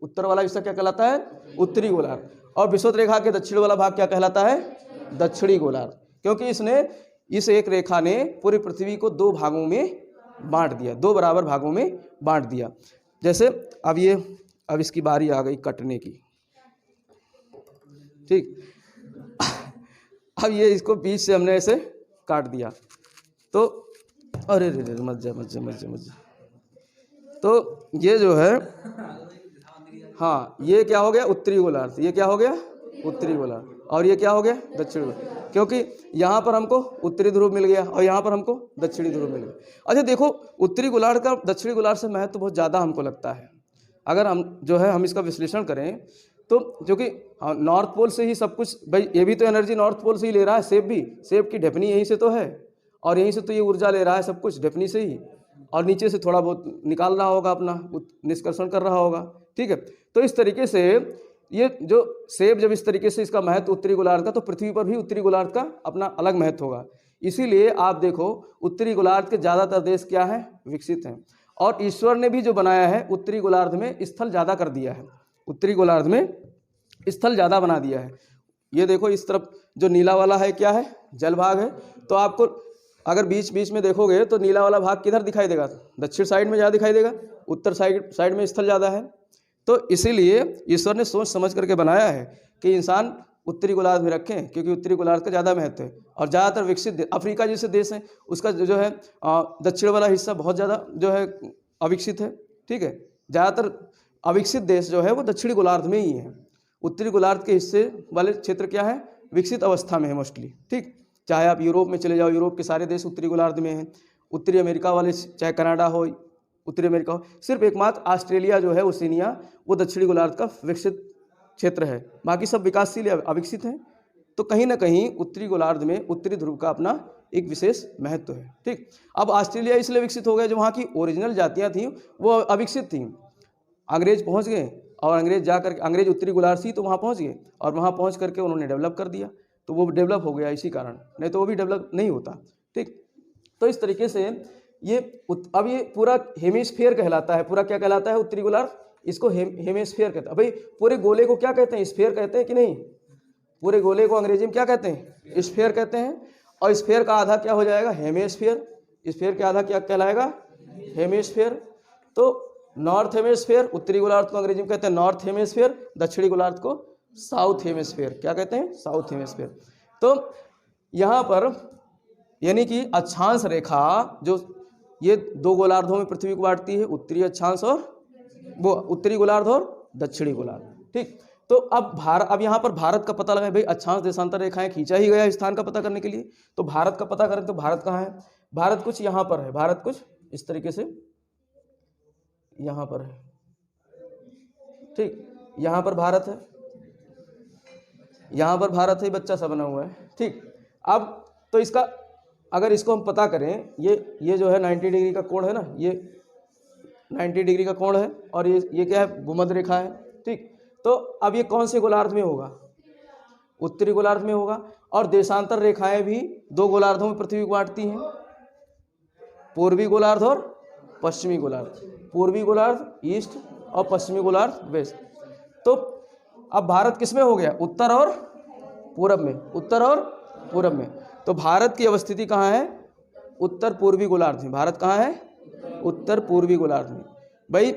उत्तर वाला हिस्सा क्या कहलाता है? उत्तरी गोलार्ध। और विषुवत रेखा के दक्षिण वाला भाग क्या कहलाता है? दक्षिणी गोलार्ध। क्योंकि इस एक रेखा ने पूरी पृथ्वी को 2 भागों में बांट दिया, 2 बराबर भागों में बांट दिया। जैसे अब इसकी बारी आ गई कटने की। ठीक, अब ये इसको बीच से हमने ऐसे काट दिया, तो अरे रे रे, मत जा। तो ये जो है, हाँ, ये क्या हो गया? उत्तरी गोलार्ध। ये क्या हो गया? उत्तरी गोलार्ध। और ये क्या हो गया? दक्षिणी गोलार्ध। क्योंकि यहाँ पर हमको उत्तरी ध्रुव मिल गया और यहाँ पर हमको दक्षिणी ध्रुव मिल गया। अच्छा देखो, उत्तरी गोलार्ध का दक्षिणी गोलार्ध से महत्व तो बहुत ज़्यादा हमको लगता है। अगर हम इसका विश्लेषण करें तो, जो कि नॉर्थ पोल से ही सब कुछ, भाई ये भी तो एनर्जी नॉर्थ पोल से ही ले रहा है। सेब की ढेपनी यहीं से तो है, और यहीं से तो ये ऊर्जा ले रहा है सब कुछ ढेपनी से ही, और नीचे से थोड़ा बहुत निकाल रहा होगा, अपना निष्कर्षण कर रहा होगा। ठीक है, तो इस तरीके से ये जो सेब, जब इस तरीके से इसका महत्व उत्तरी गोलार्ध का, तो पृथ्वी पर भी उत्तरी गोलार्ध का अपना अलग महत्व होगा। इसीलिए आप देखो, उत्तरी गोलार्ध के ज़्यादातर देश क्या है? विकसित हैं। और ईश्वर ने भी जो बनाया है उत्तरी गोलार्ध में स्थल ज़्यादा कर दिया है। उत्तरी गोलार्ध में स्थल ज़्यादा बना दिया है। ये देखो, इस तरफ जो नीला वाला है क्या है? जल भाग है। तो आपको अगर बीच बीच में देखोगे तो नीला वाला भाग किधर दिखाई देगा? दक्षिण साइड में ज़्यादा दिखाई देगा, उत्तर साइड में स्थल ज़्यादा है। तो इसीलिए ईश्वर ने सोच समझ करके बनाया है कि इंसान उत्तरी गोलार्ध में रखें, क्योंकि उत्तरी गोलार्ध का ज़्यादा महत्व है। और ज़्यादातर विकसित अफ्रीका जैसे देश हैं, उसका जो है दक्षिण वाला हिस्सा बहुत ज़्यादा जो है अविकसित है। ठीक है, ज़्यादातर अविकसित देश जो है वो दक्षिणी गोलार्ध में ही है। उत्तरी गोलार्ध के हिस्से वाले क्षेत्र क्या है? विकसित अवस्था में है मोस्टली। ठीक, चाहे आप यूरोप में चले जाओ, यूरोप के सारे देश उत्तरी गोलार्ध में हैं। उत्तरी अमेरिका वाले, चाहे कनाडा हो, उत्तरी अमेरिका हो, सिर्फ एकमात्र ऑस्ट्रेलिया जो है, ओशिनिया, वो दक्षिणी गोलार्ध का विकसित क्षेत्र है। बाकी सब विकासशील या अविकसित हैं। तो कहीं ना कहीं उत्तरी गोलार्ध में उत्तरी ध्रुव का अपना एक विशेष महत्व है। ठीक, अब ऑस्ट्रेलिया इसलिए विकसित हो गया जो वहाँ की ओरिजिनल जातियाँ थीं वो अविकसित थीं। अंग्रेज पहुँच गए और अंग्रेज उत्तरी गोलार्ध थी तो वहाँ पहुँच गए और वहाँ पहुँच करके उन्होंने डेवलप कर दिया, तो वो डेवलप हो गया इसी कारण, नहीं तो वो भी डेवलप नहीं होता। ठीक, तो इस तरीके से अब ये पूरा हेमिस्फीयर कहलाता है। पूरा क्या कहलाता है? उत्तरी गोलार्ध। इसको हेमिस्फीयर कहता है। भाई पूरे गोले को क्या कहते हैं? स्फीयर कहते हैं कि नहीं? पूरे गोले को अंग्रेजी में क्या कहते हैं? स्फीयर कहते हैं। और स्फीयर का आधा क्या हो जाएगा? हेमिस्फीयर। स्फीयर का आधा क्या कहलाएगा? हेमिस्फीयर। तो नॉर्थ हेमिस्फीयर, उत्तरी गोलार्ध को अंग्रेजी में कहते हैं नॉर्थ हेमिस्फीयर, दक्षिणी गोलार्ध को साउथ हेमिस्फीयर। क्या कहते हैं? South hemisphere. तो यहाँ पर यानी कि अक्षांश रेखा जो ये दो गोलार्धों में पृथ्वी को बांटती है, उत्तरी अक्षांश और वो उत्तरी गोलार्ध और दक्षिणी गोलार्ध। ठीक, तो अब यहाँ पर भारत का पता लगाएं। भाई अक्षांश देशांतर रेखाएं खींचा ही गया स्थान का पता करने के लिए, तो भारत का पता करें तो भारत कहाँ है? भारत कुछ यहाँ पर है, भारत कुछ इस तरीके से यहाँ पर है। ठीक, यहाँ पर भारत है, यहाँ पर भारत है, बच्चा सा बना हुआ है। ठीक, अब तो इसका अगर इसको हम पता करें, ये जो है 90 डिग्री का कोण है ना, ये 90 डिग्री का कोण है और ये क्या है? भूमध्य रेखा है। ठीक, तो अब ये कौन से गोलार्ध में होगा? उत्तरी गोलार्ध में होगा। और देशांतर रेखाएं भी दो गोलार्धों में पृथ्वी को बांटती हैं, पूर्वी गोलार्ध और पश्चिमी गोलार्ध। पूर्वी गोलार्ध ईस्ट और पश्चिमी गोलार्ध वेस्ट। तो अब भारत किस में हो गया? उत्तर और पूरब में। उत्तर और पूरब में। तो भारत की अवस्थिति कहाँ है? उत्तर पूर्वी गोलार्ध में। भारत कहाँ है? उत्तर पूर्वी गोलार्ध में। भाई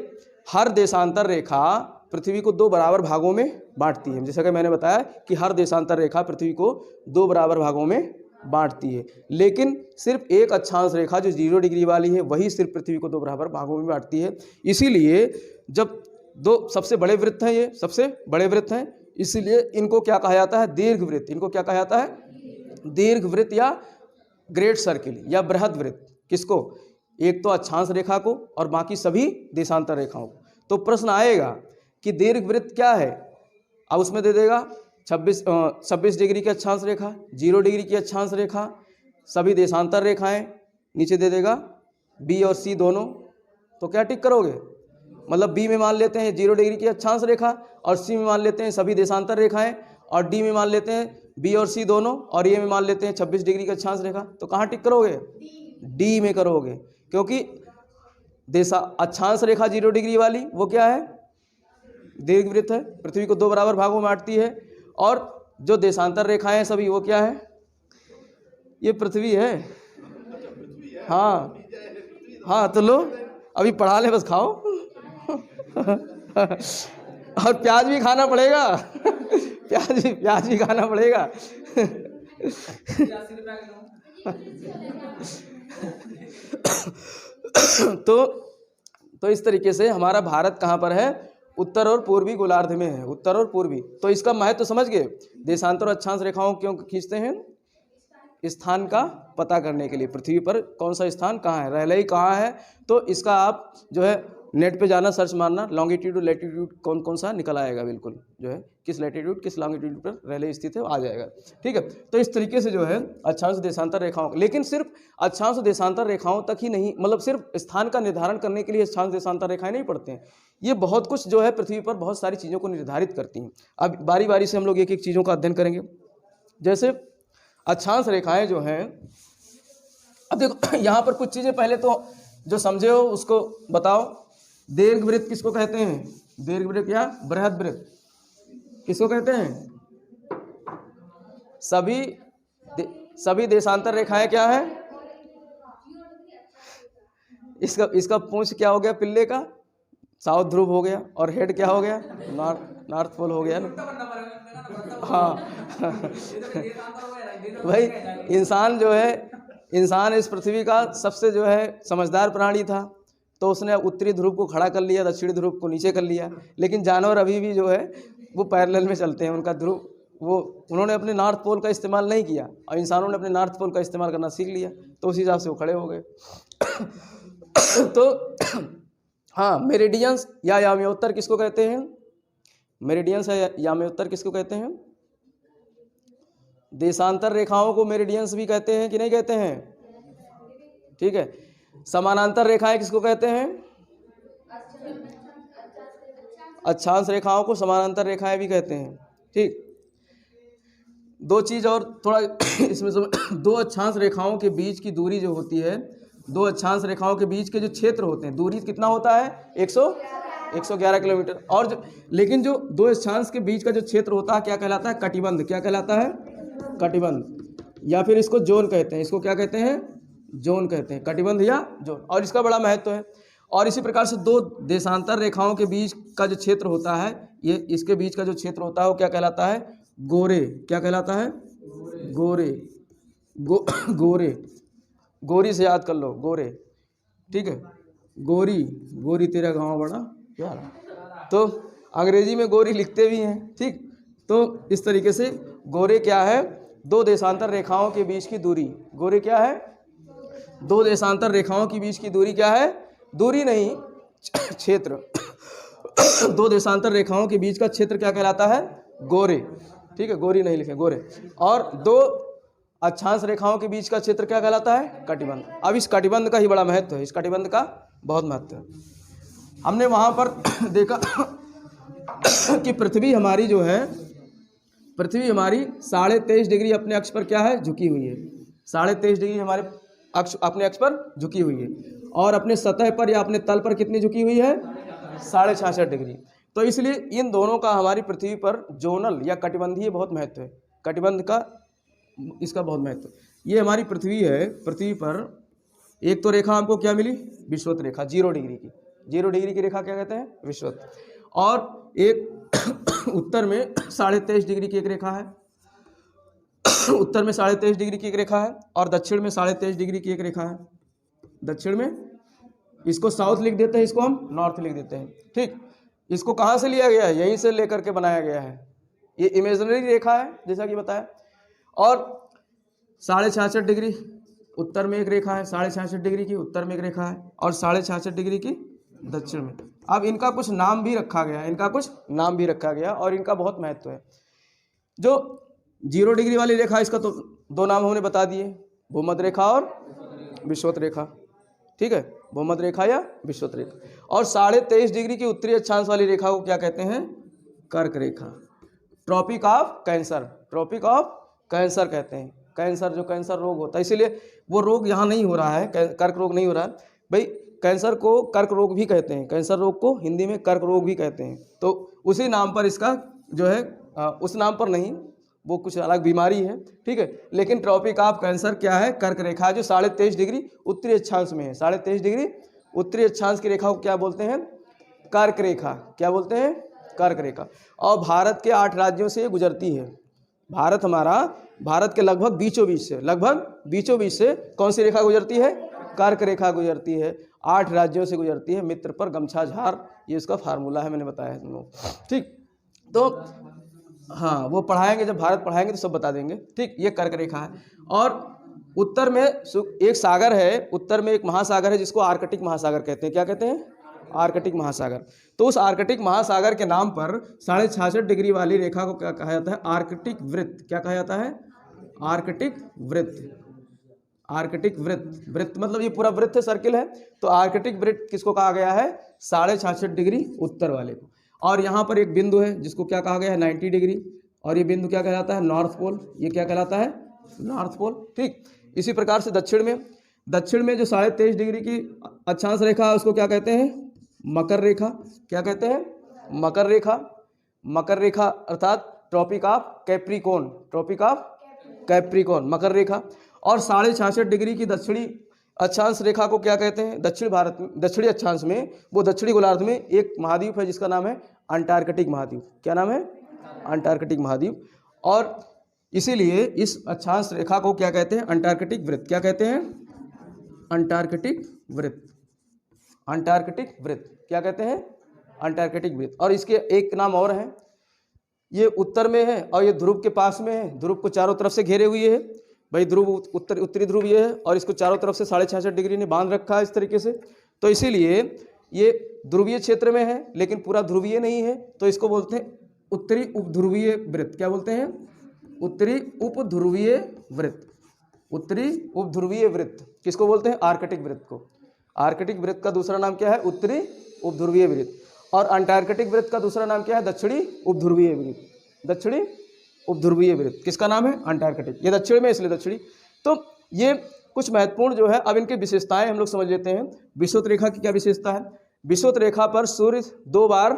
हर देशांतर रेखा पृथ्वी को दो बराबर भागों में बांटती है। जैसा कि मैंने बताया कि हर देशांतर रेखा पृथ्वी को दो बराबर भागों में बांटती है, लेकिन सिर्फ एक अक्षांश रेखा जो 0 डिग्री वाली है वही सिर्फ पृथ्वी को दो बराबर भागों में बांटती है। इसीलिए जब दो सबसे बड़े वृत्त हैं, ये सबसे बड़े वृत्त हैं, इसीलिए इनको क्या कहा जाता है? दीर्घ वृत्त। इनको क्या कहा जाता है? दीर्घ वृत्त या ग्रेट सर्किल या बृहद वृत्त। किसको? एक तो अक्षांश रेखा को और बाकी सभी देशांतर रेखाओं को। तो प्रश्न आएगा कि दीर्घ वृत्त क्या है? अब उसमें दे देगा 26 डिग्री की अक्षांश रेखा, 0 डिग्री की अक्षांश रेखा, सभी देशांतर रेखाएं, नीचे दे देगा बी और सी दोनों। तो क्या टिक करोगे? मतलब बी में मान लेते हैं 0 डिग्री की अक्षांश रेखा और सी में मान लेते हैं सभी देशांतर रेखाएं और डी में मान लेते हैं बी और सी दोनों और ए में मान लेते हैं 26 डिग्री की अक्षांश रेखा। तो कहाँ टिक करोगे? डी में करोगे, क्योंकि अक्षांश रेखा 0 डिग्री वाली वो क्या है? दीर्घवृत्त है, पृथ्वी को दो बराबर भागों में बांटती है। और जो देशांतर रेखाएं हैं सभी वो क्या है? ये पृथ्वी है। हाँ हाँ, तो लो अभी पढ़ा ले, बस खाओ और प्याज भी खाना पड़ेगा प्याज भी खाना पड़ेगा तो इस तरीके से हमारा भारत कहाँ पर है? उत्तर और पूर्वी गोलार्ध में है। उत्तर और पूर्वी। तो इसका महत्व तो समझ गए। देशांतर और अक्षांश रेखाओं क्यों खींचते हैं? स्थान का पता करने के लिए, पृथ्वी पर कौन सा स्थान कहाँ है, रहलई कहाँ है। तो इसका आप जो है नेट पे जाना, सर्च मारना, लॉन्गिट्यूड और लैटिट्यूड कौन कौन सा निकल आएगा, बिल्कुल जो है किस लैटिट्यूड किस लॉन्गिट्यूड पर रहलई स्थित है आ जाएगा। ठीक है, तो इस तरीके से जो है अक्षांश देशांतर रेखाओं, लेकिन सिर्फ अक्षांश देशांतर रेखाओं तक ही नहीं, मतलब सिर्फ स्थान का निर्धारण करने के लिए अक्षांश देशांतर रेखाएं नहीं पढ़ते हैं, ये बहुत कुछ जो है पृथ्वी पर बहुत सारी चीज़ों को निर्धारित करती हैं। अब बारी बारी से हम लोग एक एक चीज़ों का अध्ययन करेंगे। जैसे अक्षांश रेखाएं जो हैं, अब देखो यहाँ पर कुछ चीज़ें पहले तो जो समझे हो उसको बताओ। दीर्घवृत्त किसको कहते हैं? दीर्घवृत्त या बृहद वृत्त किसको कहते हैं? सभी देशांतर रेखाएं क्या है? इसका पूंछ क्या हो गया? पिल्ले का साउथ ध्रुव हो गया, और हेड क्या हो गया? नॉर्थ पोल हो गया ना। हाँ भाई इंसान इस पृथ्वी का सबसे जो है समझदार प्राणी था, तो उसने उत्तरी ध्रुव को खड़ा कर लिया, दक्षिणी ध्रुव को नीचे कर लिया। लेकिन जानवर अभी भी जो है वो पैरेलल में चलते हैं, उनका ध्रुव वो उन्होंने अपने नॉर्थ पोल का इस्तेमाल नहीं किया और इंसानों ने अपने नॉर्थ पोल का इस्तेमाल करना सीख लिया, तो उस हिसाब से वो खड़े हो गए। तो हाँ, मेरिडियंस या याम्योत्तर किसको कहते हैं? मेरिडियंस या याम्योत्तर किसको कहते हैं? देशांतर रेखाओं को मेरिडियंस भी कहते हैं कि नहीं कहते हैं? ठीक है। समानांतर रेखाएं किसको कहते हैं? अक्षांश रेखाओं को समानांतर रेखाएं भी कहते हैं। ठीक, दो चीज़ और थोड़ा इसमें दो अक्षांश रेखाओं के बीच की दूरी जो होती है, दो अक्षांश रेखाओं के बीच के जो क्षेत्र होते हैं, दूरी कितना होता है? 111 किलोमीटर। और लेकिन जो दो अक्षांश के बीच का जो क्षेत्र होता है क्या कहलाता है? कटिबंध। क्या कहलाता है? कटिबंध, या फिर इसको जोन कहते हैं। इसको क्या कहते हैं? जोन कहते हैं, कटिबंध या जोन। और इसका बड़ा महत्व है। और इसी प्रकार से दो देशांतर रेखाओं के बीच का जो क्षेत्र होता है, ये इसके बीच का जो क्षेत्र होता है वो क्या कहलाता है? गोरे। क्या कहलाता है? गोरे। गोरे, गोरी से याद कर लो, गोरे। ठीक है, गोरी, गोरी तेरा गाँव बड़ा प्यारा। तो अंग्रेजी में गोरी लिखते भी हैं। ठीक, तो इस तरीके से गोरे क्या है? दो देशांतर रेखाओं के बीच की दूरी। गोरे क्या है? दो देशांतर रेखाओं के बीच की दूरी क्या है? दूरी नहीं, क्षेत्र। दो देशांतर रेखाओं के बीच का क्षेत्र क्या कहलाता है? गोरे। ठीक है, गोरी नहीं लिखे, गोरे। और दो अक्षांश रेखाओं के बीच का क्षेत्र क्या कहलाता है? कटिबंध। अब इस कटिबंध का ही बड़ा महत्व है, इस कटिबंध का बहुत महत्व है। हमने वहाँ पर देखा कि पृथ्वी हमारी जो है, पृथ्वी हमारी 23.5 डिग्री अपने अक्ष पर क्या है? झुकी हुई है। 23.5 डिग्री हमारे अक्ष, अपने अक्ष पर झुकी हुई है। और अपने सतह पर या अपने तल पर कितनी झुकी हुई है? 66.5 डिग्री। तो इसलिए इन दोनों का हमारी पृथ्वी पर जोनल या कटिबंधीय बहुत महत्व है। कटिबंध का इसका बहुत महत्व। ये हमारी पृथ्वी है, पृथ्वी पर एक तो रेखा हमको क्या मिली? विषुवत रेखा 0 डिग्री की। 0 डिग्री की रेखा क्या कहते हैं? विषुवत। और एक उत्तर में 23.5 डिग्री की एक रेखा है, उत्तर में 23.5 डिग्री की एक रेखा है, और दक्षिण में 23.5 डिग्री की एक रेखा है। दक्षिण में, इसको साउथ लिख देते हैं, इसको हम नॉर्थ लिख देते हैं। ठीक, इसको कहाँ से लिया गया है? यहीं से लेकर के बनाया गया है। ये इमेजिनरी रेखा है जैसा कि बताया। और 66.5 डिग्री उत्तर में एक रेखा है, 66.5 डिग्री की उत्तर में एक रेखा है, और 66.5 डिग्री की दक्षिण में। अब इनका कुछ नाम भी रखा गया है, इनका कुछ नाम भी रखा गया और इनका बहुत महत्व है। जो 0 डिग्री वाली रेखा, इसका तो दो नाम हमने बता दिए, भूमध्य रेखा और विषुवत रेखा। ठीक है, भूमध्य रेखा या विषुवत रेखा। और 23.5 डिग्री की उत्तरी अक्षांश वाली रेखा को क्या कहते हैं? कर्क रेखा। Tropic of cancer, tropic of cancer कहते हैं। कैंसर, जो कैंसर रोग होता है, इसीलिए वो रोग यहाँ नहीं हो रहा है, कर्क रोग नहीं हो रहा है भाई। कैंसर को कर्क रोग भी कहते हैं, कैंसर रोग को हिंदी में कर्क रोग भी कहते हैं। तो उसी नाम पर इसका जो है, उस नाम पर नहीं, वो कुछ अलग बीमारी है। ठीक है, लेकिन ट्रॉपिक ऑफ कैंसर क्या है? कर्क रेखा, जो 23.5 डिग्री उत्तरी अक्षांश में है। 23.5 डिग्री उत्तरी अक्षांश की रेखा को क्या बोलते हैं? कर्क रेखा। क्या बोलते हैं? कर्क रेखा। और भारत के 8 राज्यों से ये गुजरती है। भारत हमारा, भारत के लगभग बीचों बीच से कौन सी रेखा गुजरती है? कर्क रेखा गुजरती है। 8 राज्यों से गुजरती है। मित्र पर गमछा झार, ये इसका फार्मूला है, मैंने बताया है तुम लोग। ठीक, तो हाँ, वो पढ़ाएंगे, जब भारत पढ़ाएंगे तो सब बता देंगे। ठीक, ये कर्क रेखा है। और उत्तर में एक सागर है, उत्तर में एक महासागर है जिसको आर्कटिक महासागर कहते हैं। क्या कहते हैं? आर्कटिक महासागर। तो उस आर्कटिक महासागर के नाम पर 66.5 डिग्री वाली रेखा को क्या कहा जाता है? आर्कटिक वृत्त। क्या कहा जाता है? आर्कटिक वृत्त। आर्कटिक वृत्त, वृत्त मतलब ये पूरा वृत्त सर्किल है, तो आर्कटिक वृत्त किसको कहा गया है? 66.5 डिग्री उत्तर वाले को। और यहाँ पर एक बिंदु है जिसको क्या कहा गया है? 90 डिग्री। और ये बिंदु क्या कहलाता है? North pole. ये क्या कहलाता है? North pole. ठीक, इसी प्रकार से दक्षिण में जो 23.5 डिग्री की अक्षांश रेखा है उसको क्या कहते हैं? मकर रेखा। क्या कहते हैं? मकर रेखा। मकर रेखा अर्थात tropic of Capricorn, tropic of Capricorn, मकर रेखा। और 66.5 डिग्री की दक्षिणी अक्षांश रेखा को क्या कहते हैं? दक्षिण भारत में, दक्षिणी अक्षांश में, वो दक्षिणी गोलार्ध में एक महाद्वीप है जिसका नाम है अंटार्कटिक महाद्वीप। क्या नाम है? अंटार्कटिक महाद्वीप। और इसीलिए इस अक्षांश रेखा को क्या कहते हैं? अंटार्कटिक वृत्त। क्या कहते हैं? अंटार्कटिक वृत्त। अंटार्कटिक वृत्त क्या कहते हैं? अंटार्कटिक वृत्त। और इसके एक नाम और है, ये उत्तर में है और ये ध्रुव के पास में है, ध्रुव को चारों तरफ से घेरे हुए है भाई, ध्रुव उत्तरी ध्रुव ये है और इसको चारों तरफ से 66.5 डिग्री ने बांध रखा है इस तरीके से। तो इसीलिए ये ध्रुवीय क्षेत्र में है लेकिन पूरा ध्रुवीय नहीं है, तो इसको बोलते हैं उत्तरी उपध्रुवीय वृत्त। क्या बोलते हैं? उत्तरी उपध्रुवीय वृत्त। उत्तरी उपध्रुवीय वृत्त किसको बोलते हैं? आर्कटिक वृत्त को। आर्कटिक वृत्त का दूसरा नाम क्या है? उत्तरी उपध्रुवीय वृत्त। और अंटार्कटिक वृत्त का दूसरा नाम क्या है? दक्षिणी उपध्रुवीय वृत्त। दक्षिणी उपध्रुवीय वृत्त किसका नाम है? अंटार्कटिक। ये दक्षिण में इसलिए दक्षिणी। तो ये कुछ महत्वपूर्ण जो है, अब इनकी विशेषताएं हम लोग समझ लेते हैं। विषुवत रेखा की क्या विशेषता है? विषुवत रेखा पर सूर्य 2 बार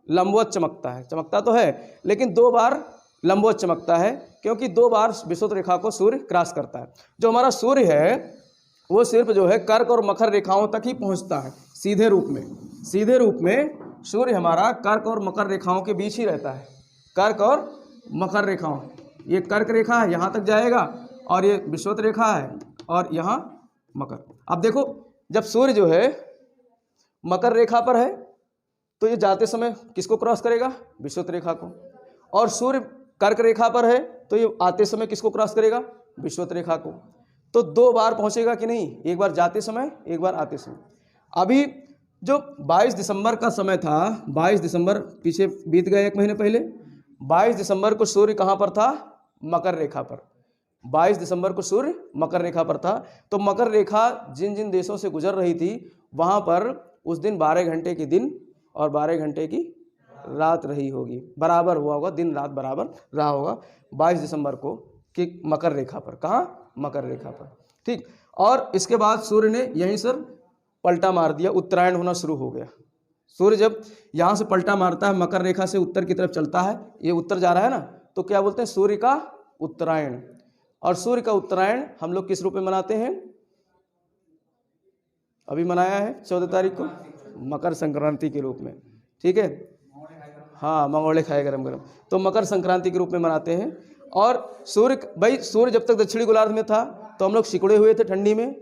लंबवत चमकता है। चमकता तो है लेकिन 2 बार लंबवत चमकता है, क्योंकि 2 बार विषुवत रेखा को सूर्य क्रॉस करता है। जो हमारा सूर्य है वो सिर्फ जो है कर्क और मकर रेखाओं तक ही पहुंचता है सीधे रूप में। सीधे रूप में सूर्य हमारा कर्क और मकर रेखाओं के बीच ही रहता है। कर्क और मकर रेखाओं, ये कर्क रेखा है यहाँ तक जाएगा और ये विषुवत रेखा है और यहाँ मकर। अब देखो जब सूर्य जो है मकर रेखा पर है तो ये जाते समय किसको क्रॉस करेगा? विषुवत रेखा को। और सूर्य कर्क रेखा पर है तो ये आते समय किसको क्रॉस करेगा? विषुवत रेखा को। तो 2 बार पहुंचेगा कि नहीं? एक बार जाते समय, एक बार आते समय। अभी जो 22 दिसंबर का समय था, 22 दिसंबर पीछे बीत गए 1 महीने पहले, 22 दिसंबर को सूर्य कहाँ पर था? मकर रेखा पर। 22 दिसंबर को सूर्य मकर रेखा पर था। तो मकर रेखा जिन जिन देशों से गुजर रही थी वहाँ पर उस दिन 12 घंटे के दिन और 12 घंटे की रात रही होगी, बराबर हुआ होगा, दिन रात बराबर रहा होगा 22 दिसंबर को कि मकर रेखा पर। कहाँ? मकर रेखा पर। ठीक। और इसके बाद सूर्य ने यहीं से पलटा मार दिया, उत्तरायण होना शुरू हो गया। सूर्य जब यहाँ से पलटा मारता है, मकर रेखा से उत्तर की तरफ चलता है, ये उत्तर जा रहा है ना, तो क्या बोलते हैं? सूर्य का उत्तरायण। और सूर्य का उत्तरायण हम लोग किस रूप में मनाते हैं? अभी मनाया है 14 तारीख को मकर संक्रांति के रूप में। ठीक है, हाँ, मंगोड़े खाए गरम गरम, तो मकर संक्रांति के रूप में मनाते हैं। और सूर्य भाई, सूर्य जब तक दक्षिणी गोलार्ध में था तो हम लोग सिकुड़े हुए थे ठंडी में।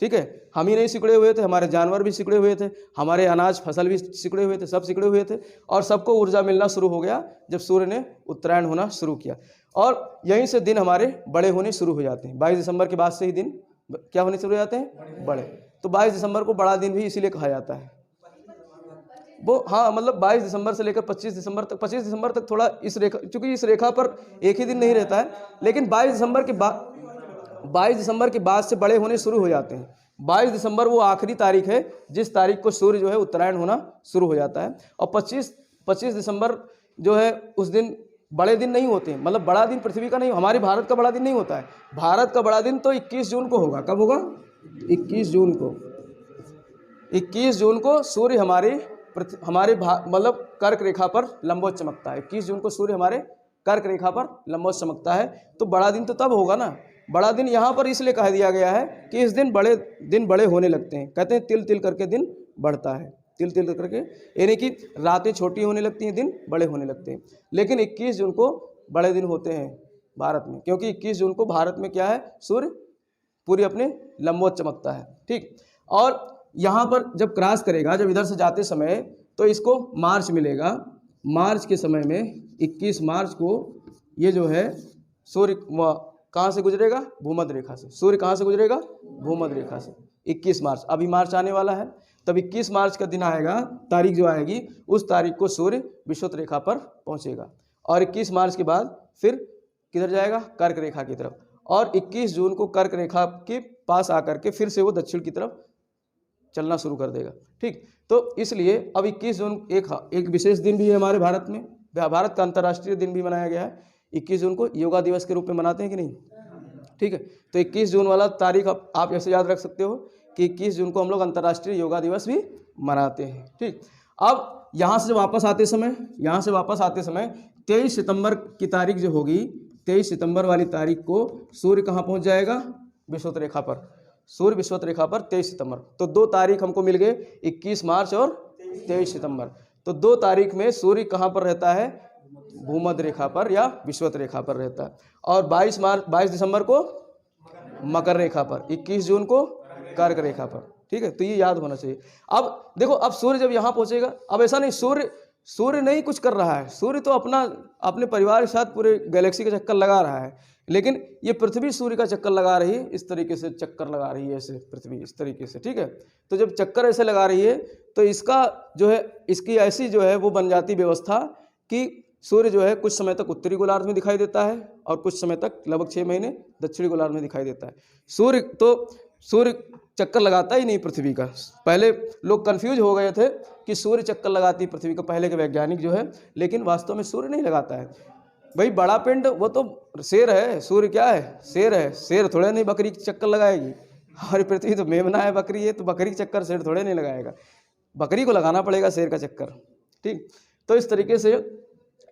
ठीक है, हम ही नहीं सिकुड़े हुए थे, हमारे जानवर भी सिकुड़े हुए थे, हमारे अनाज फसल भी सिकुड़े हुए थे, सब सिकुड़े हुए थे। और सबको ऊर्जा मिलना शुरू हो गया जब सूर्य ने उत्तरायण होना शुरू किया। और यहीं से दिन हमारे बड़े होने शुरू हो जाते हैं। 22 दिसंबर के बाद से ही दिन क्या होने शुरू हो जाते हैं? बड़े। तो 22 दिसंबर को बड़ा दिन भी इसीलिए कहा जाता है वो। हाँ, मतलब 22 दिसंबर से लेकर 25 दिसंबर तक, 25 दिसंबर तक थोड़ा इस रेखा, चूंकि इस रेखा पर एक ही दिन नहीं रहता है, लेकिन 22 दिसंबर के बाद से बड़े होने शुरू हो जाते हैं। 22 दिसंबर वो आखिरी तारीख है जिस तारीख को सूर्य जो है उत्तरायण होना शुरू हो जाता है। और 25 दिसंबर जो है उस दिन बड़े दिन नहीं होते हैं, मतलब बड़ा दिन पृथ्वी का नहीं, हमारे भारत का बड़ा दिन नहीं होता है। भारत का बड़ा दिन तो 21 जून को होगा। कब होगा? 21 जून को। 21 जून को सूर्य हमारे मतलब कर्क रेखा पर लंबवत चमकता है। 21 जून को सूर्य हमारे कर्क रेखा पर लंबवत चमकता है। तो बड़ा दिन तो तब होगा ना। बड़ा दिन यहाँ पर इसलिए कह दिया गया है कि इस दिन बड़े होने लगते हैं। कहते हैं तिल तिल करके दिन बढ़ता है, तिल तिल करके, यानी कि रातें छोटी होने लगती हैं, दिन बड़े होने लगते हैं। लेकिन 21 जून को बड़े दिन होते हैं भारत में, क्योंकि 21 जून को भारत में क्या है? सूर्य पूरी अपने लंबवत चमकता है। ठीक। और यहाँ पर जब क्रॉस करेगा, जब इधर से जाते समय, तो इसको मार्च मिलेगा। मार्च के समय में 21 मार्च को ये जो है सूर्य कहाँ से गुजरेगा? भूमध्य रेखा से। सूर्य कहाँ से गुजरेगा? भूमध्य रेखा से। 21 मार्च, अभी मार्च आने वाला है, तब 21 मार्च का दिन आएगा, तारीख जो आएगी उस तारीख को सूर्य विषुवत रेखा पर पहुँचेगा। और 21 मार्च के बाद फिर किधर जाएगा? कर्क रेखा की तरफ। और 21 जून को कर्क रेखा के पास आकर के फिर से वो दक्षिण की तरफ चलना शुरू कर देगा। ठीक। तो इसलिए अब 21 जून एक विशेष दिन भी है हमारे भारत में। भारत का अंतर्राष्ट्रीय दिन भी मनाया गया है। 21 जून को योगा दिवस के रूप में मनाते हैं कि नहीं? ठीक है, तो 21 जून वाला तारीख आप ऐसे याद रख सकते हो कि 21 जून को हम लोग अंतर्राष्ट्रीय योगा दिवस भी मनाते हैं। ठीक। अब यहाँ से वापस आते समय 23 सितंबर की तारीख जो होगी, 23 सितंबर वाली तारीख को सूर्य कहाँ पहुँच जाएगा? विषुवत रेखा पर। सूर्य विषुवत रेखा पर 23 सितंबर। तो 2 तारीख हमको मिल गए, 21 मार्च और 23 सितंबर। तो 2 तारीख में सूर्य कहाँ पर रहता है? भूमध्य रेखा पर या विषुवत रेखा पर रहता है। और 22 दिसंबर को मकर रेखा पर, 21 जून को कर्क रेखा पर। ठीक है, तो ये याद होना चाहिए। अब देखो, अब सूर्य जब यहाँ पहुँचेगा, अब ऐसा नहीं सूर्य सूर्य नहीं कुछ कर रहा है, सूर्य तो अपने परिवार के साथ पूरे गैलेक्सी का चक्कर लगा रहा है, लेकिन ये पृथ्वी सूर्य का चक्कर लगा रही है, इस तरीके से चक्कर लगा रही है ऐसे पृथ्वी इस तरीके से, ठीक है। तो जब चक्कर ऐसे लगा रही है तो इसका जो है, इसकी ऐसी जो है वो बन जाती व्यवस्था कि सूर्य जो है कुछ समय तक उत्तरी गोलार्ध में दिखाई देता है और कुछ समय तक लगभग 6 महीने दक्षिणी गोलार्ध में दिखाई देता है। सूर्य चक्कर लगाता ही नहीं पृथ्वी का। पहले लोग कंफ्यूज हो गए थे कि सूर्य चक्कर लगाती पृथ्वी का, पहले के वैज्ञानिक जो है, लेकिन वास्तव में सूर्य नहीं लगाता है। भाई बड़ा पिंड वो तो शेर है, सूर्य क्या है, शेर है, शेर थोड़े नहीं बकरी चक्कर लगाएगी। हमारी पृथ्वी तो मेमना है, बकरी है, तो बकरी चक्कर शेर थोड़े नहीं लगाएगा, बकरी को लगाना पड़ेगा शेर का चक्कर, ठीक। तो इस तरीके से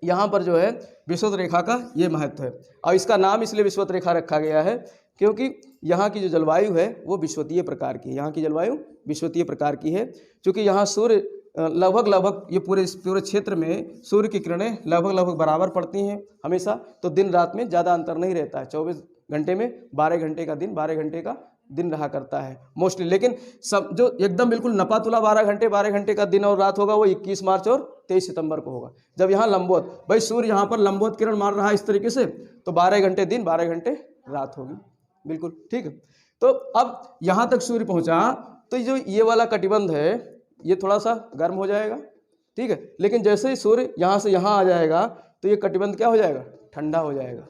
यहाँ पर जो है विषुवत रेखा का ये महत्व है, और इसका नाम इसलिए विषुवत रेखा रखा गया है क्योंकि यहाँ की जो जलवायु है वो विषुवतीय प्रकार की है। यहाँ की जलवायु विषुवतीय प्रकार की है, क्योंकि यहाँ सूर्य लगभग ये पूरे क्षेत्र में सूर्य की किरणें लगभग बराबर पड़ती हैं हमेशा, तो दिन रात में ज़्यादा अंतर नहीं रहता है। 24 घंटे में 12 घंटे का दिन, 12 घंटे का दिन रहा करता है मोस्टली। लेकिन सब जो एकदम बिल्कुल नपातुला 12 घंटे का दिन और रात होगा वो 21 मार्च और 23 सितंबर को होगा, जब यहाँ लंबवत, भाई सूर्य यहाँ पर लंबवत किरण मार रहा है इस तरीके से, तो 12 घंटे दिन 12 घंटे रात होगी, बिल्कुल ठीक है। तो अब यहाँ तक सूर्य पहुँचा तो जो ये वाला कटिबंध है ये थोड़ा सा गर्म हो जाएगा, ठीक है। लेकिन जैसे ही सूर्य यहाँ से यहाँ आ जाएगा तो ये कटिबंध क्या हो जाएगा, ठंडा हो जाएगा।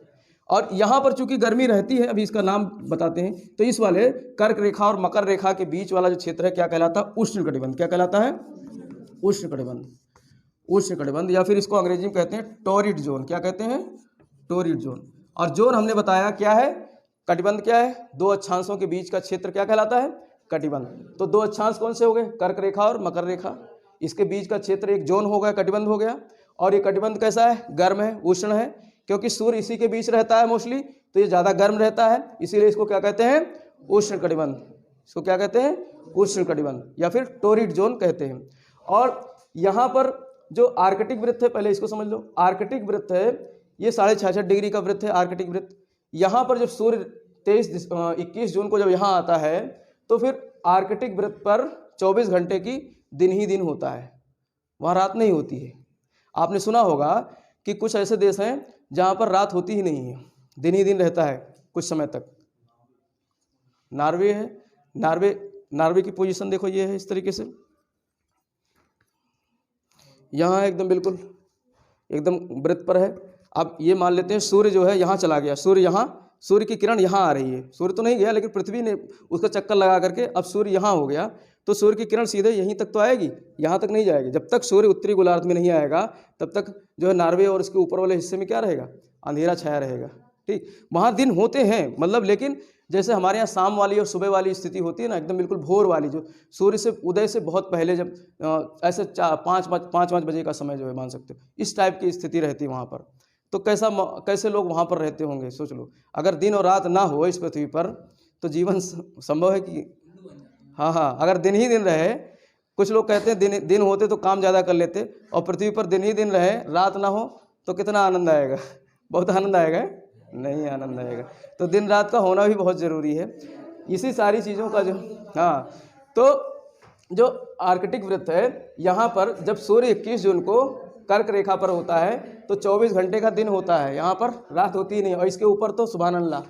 और यहाँ पर चूंकि गर्मी रहती है, अभी इसका नाम बताते हैं, तो इस वाले कर्क रेखा और मकर रेखा के बीच वाला जो क्षेत्र है क्या कहलाता है, उष्ण कटिबंध। क्या कहलाता है, उष्ण कटिबंध। उष्ण कटिबंध, या फिर इसको अंग्रेजी में कहते हैं टोरिड जोन। क्या कहते हैं, टोरिड जोन। और जोन हमने बताया क्या है, कटिबंध क्या है, 2 अक्षांशों के बीच का क्षेत्र क्या कहलाता है, कटिबंध। तो 2 अक्षांश कौन से हो गए, कर्क रेखा और मकर रेखा, इसके बीच का क्षेत्र एक जोन हो गया, कटिबंध हो गया। और ये कटिबंध कैसा है, गर्म है, उष्ण है, क्योंकि सूर्य इसी के बीच रहता है मोस्टली, तो ये ज़्यादा गर्म रहता है, इसीलिए इसको क्या कहते हैं, उष्ण कटिबंध। इसको क्या कहते हैं, उष्ण कटिबंध, या फिर टोरिड जोन कहते हैं। और यहाँ पर जो आर्कटिक वृत्त है, पहले इसको समझ लो, आर्कटिक वृत्त है ये 66.5 डिग्री का वृत्त है, आर्कटिक वृत्त। यहाँ पर जब सूर्य 21 जून को जब यहाँ आता है तो फिर आर्कटिक वृत्त पर 24 घंटे की दिन ही दिन होता है, वहाँ रात नहीं होती है। आपने सुना होगा कि कुछ ऐसे देश हैं जहाँ पर रात होती ही नहीं है, दिन ही दिन रहता है कुछ समय तक। नॉर्वे है, नॉर्वे की पोजीशन देखो, ये है इस तरीके से, यहाँ एकदम बिल्कुल एकदम वृत्त पर है। अब ये मान लेते हैं सूर्य जो है यहाँ चला गया, सूर्य की किरण यहाँ आ रही है, सूर्य तो नहीं गया लेकिन पृथ्वी ने उसका चक्कर लगा करके अब सूर्य यहाँ हो गया, तो सूर्य की किरण सीधे यहीं तक तो आएगी, यहाँ तक नहीं जाएगी। जब तक सूर्य उत्तरी गोलार्ध में नहीं आएगा तब तक जो है नॉर्वे और इसके ऊपर वाले हिस्से में क्या रहेगा, अंधेरा छाया रहेगा, ठीक। वहाँ दिन होते हैं मतलब, लेकिन जैसे हमारे यहाँ शाम वाली और सुबह वाली स्थिति होती है ना, एकदम बिल्कुल भोर वाली, जो सूर्य से उदय से बहुत पहले, जब ऐसे 5 बजे का समय जो है मान सकते हो, इस टाइप की स्थिति रहती है वहाँ पर। तो कैसे लोग वहाँ पर रहते होंगे, सोच लो। अगर दिन और रात ना हो इस पृथ्वी पर तो जीवन संभव है कि, हाँ, अगर दिन ही दिन रहे, कुछ लोग कहते हैं दिन होते तो काम ज़्यादा कर लेते, और पृथ्वी पर दिन ही दिन रहे, रात ना हो तो कितना आनंद आएगा, बहुत आनंद आएगा, नहीं आनंद आएगा। तो दिन रात का होना भी बहुत ज़रूरी है। इसी सारी चीज़ों का जो, हाँ, तो जो आर्कटिक वृत्त है यहाँ पर जब सूर्य 21 जून को कर्क रेखा पर होता है तो 24 घंटे का दिन होता है, यहाँ पर रात होती ही नहीं। और इसके ऊपर तो सुभान अल्लाह,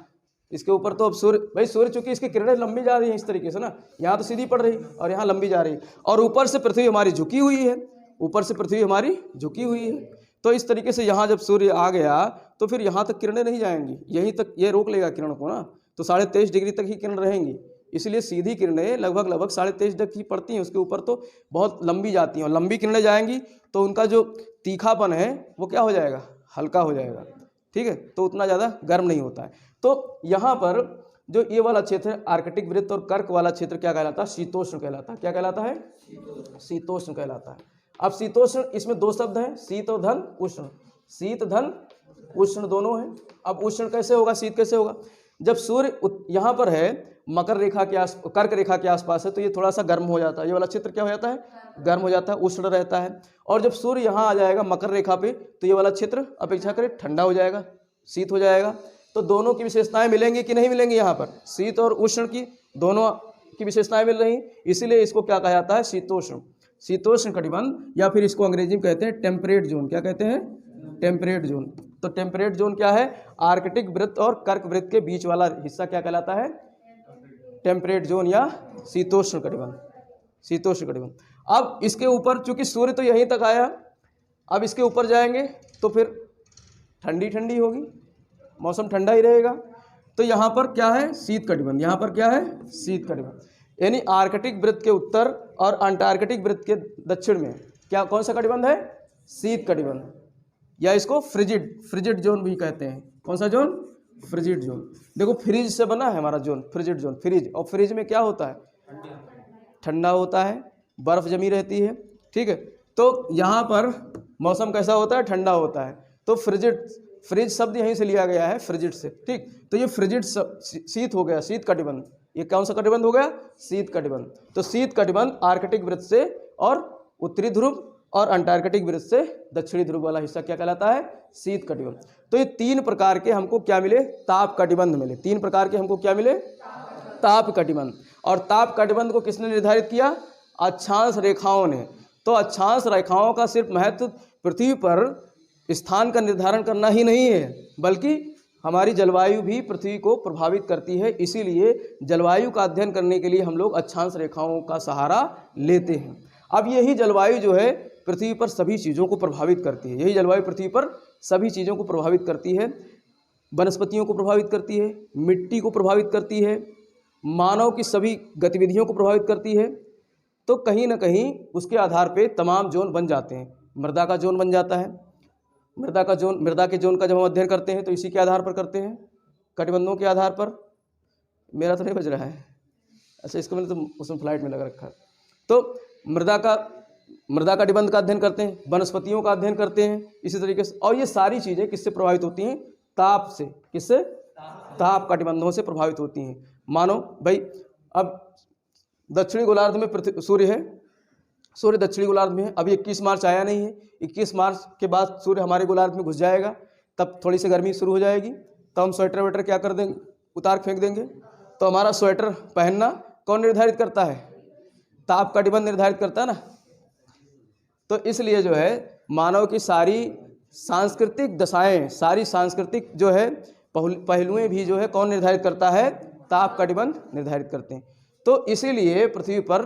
इसके ऊपर तो अब सूर्य चूंकि इसकी किरणें लंबी जा रही हैं इस तरीके से ना, यहाँ तो सीधी पड़ रही और यहाँ लंबी जा रही, और ऊपर से पृथ्वी हमारी झुकी हुई है, ऊपर से पृथ्वी हमारी झुकी हुई है। तो इस तरीके से यहाँ जब सूर्य आ गया तो फिर यहाँ तक किरणें नहीं जाएंगी, यहीं तक ये रोक लेगा किरण को ना, तो 23.5 डिग्री तक ही किरण रहेंगी। इसलिए सीधी किरणें लगभग 23.5 तक ही पड़ती हैं, उसके ऊपर तो बहुत लंबी जाती हैं, और लंबी किरणें जाएंगी तो उनका जो तीखापन है वो क्या हो जाएगा, हल्का हो जाएगा, ठीक है, तो उतना ज़्यादा गर्म नहीं होता है। तो यहाँ पर जो ये वाला क्षेत्र है आर्कटिक वृत्त और कर्क वाला क्षेत्र क्या कहलाता है, शीतोष्ण कहलाता है। क्या कहलाता है, शीतोष्ण कहलाता है। अब शीतोष्ण, इसमें 2 शब्द हैं, शीत और धन उष्ण, शीत धन उष्ण दोनों हैं। अब उष्ण कैसे होगा, शीत कैसे होगा, जब सूर्य यहाँ पर है मकर रेखा के कर्क रेखा के आसपास है तो ये थोड़ा सा गर्म हो जाता है, ये वाला क्षेत्र क्या हो जाता है, गर्म हो जाता है, उष्ण रहता है। और जब सूर्य यहाँ आ जाएगा मकर रेखा पे तो ये वाला क्षेत्र अपेक्षाकृत ठंडा हो जाएगा, शीत हो जाएगा। तो दोनों की विशेषताएं मिलेंगी कि नहीं मिलेंगी, यहाँ पर शीत और उष्ण की दोनों की विशेषताएं मिल रही, इसीलिए इसको क्या कहा जाता है, शीतोष्ण। शीतोष्ण कटिबंध, या फिर इसको अंग्रेजी में कहते हैं टेम्परेट जोन। क्या कहते हैं? Temperate zone. तो टेम्परेट जोन क्या है? आर्कटिक वृत्त और कर्क वृत्त के बीच वाला हिस्सा क्या कहलाता है? टेम्परेट जोन या शीतोष्ण कटिबंध। शीतोष्ण कटिबंध। अब इसके ऊपर चूंकि सूर्य तो यहीं तक आया, अब इसके ऊपर जाएंगे तो फिर ठंडी ठंडी होगी, मौसम ठंडा ही रहेगा। तो यहाँ पर क्या है? शीत कटिबंध। यहाँ पर क्या है? शीत कटिबंध। यानी आर्कटिक वृत्त के उत्तर और अंटार्कटिक वृत्त के दक्षिण में क्या कौन सा कटिबंध है? शीत कटिबंध, या इसको फ्रिजिड जोन भी कहते हैं। कौन सा जोन? Frigid zone. देखो फ्रिज से बना है हमारा जोन, फ्रिजिड जोन। फ्रिज, और फ्रिज में क्या होता है? ठंडा होता है, बर्फ जमी रहती है, ठीक है। तो यहाँ पर मौसम कैसा होता है? ठंडा होता है। तो फ्रिज शब्द यहीं से लिया गया है, फ्रिजिड से, ठीक। तो ये फ्रिजिड शीत हो गया, शीत कटिबंध। ये कौन सा कटिबंध हो गया? शीत कटिबंध। तो शीत कटिबंध आर्कटिक वृत्त से और उत्तरी ध्रुव और अंटार्कटिक वृत्त से दक्षिणी ध्रुव वाला हिस्सा क्या कहलाता है? शीत कटिबंध। तो ये 3 प्रकार के हमको क्या मिले? ताप कटिबंध मिले। 3 प्रकार के हमको क्या मिले? ताप कटिबंध। और ताप कटिबंध को किसने निर्धारित किया? अक्षांश रेखाओं ने। तो अक्षांश रेखाओं का सिर्फ महत्व पृथ्वी पर स्थान का निर्धारण करना ही नहीं है, बल्कि हमारी जलवायु भी पृथ्वी को प्रभावित करती है। इसीलिए जलवायु का अध्ययन करने के लिए हम लोग अक्षांश रेखाओं का सहारा लेते हैं। अब यही जलवायु जो है पृथ्वी पर सभी चीज़ों को प्रभावित करती है। यही जलवायु पृथ्वी पर सभी चीज़ों को प्रभावित करती है। वनस्पतियों को प्रभावित करती है, मिट्टी को प्रभावित करती है, मानव की सभी गतिविधियों को प्रभावित करती है। तो कहीं ना कहीं उसके आधार पे तमाम जोन बन जाते हैं। मृदा का जोन बन जाता है। मृदा के जोन का जब हम अध्ययन करते हैं तो इसी के आधार पर करते हैं, कटिबंधों के आधार पर। मेरा तो नहीं बज रहा है, अच्छा इसको मैंने तो उसमें फ्लाइट में लगा रखा है। तो मृदा कटिबंध का अध्ययन करते हैं, वनस्पतियों का अध्ययन करते हैं इसी तरीके से। और ये सारी चीज़ें किससे प्रभावित होती हैं? ताप से। किससे? ताप कटिबंधों से प्रभावित होती हैं। मानो भाई अब दक्षिणी गोलार्ध में सूर्य है, सूर्य दक्षिणी गोलार्ध में है। अभी 21 मार्च आया नहीं है, 21 मार्च के बाद सूर्य हमारे गोलार्ध में घुस जाएगा, तब थोड़ी सी गर्मी शुरू हो जाएगी। तो हम स्वेटर वेटर क्या कर देंगे? उतार फेंक देंगे। तो हमारा स्वेटर पहनना कौन निर्धारित करता है? ताप कटिबंध निर्धारित करता है ना। तो इसलिए जो है मानव की सारी सांस्कृतिक दशाएं, सारी सांस्कृतिक जो है पहलुएं भी जो है कौन निर्धारित करता है? ताप कटिबंध निर्धारित करते हैं। तो इसीलिए पृथ्वी पर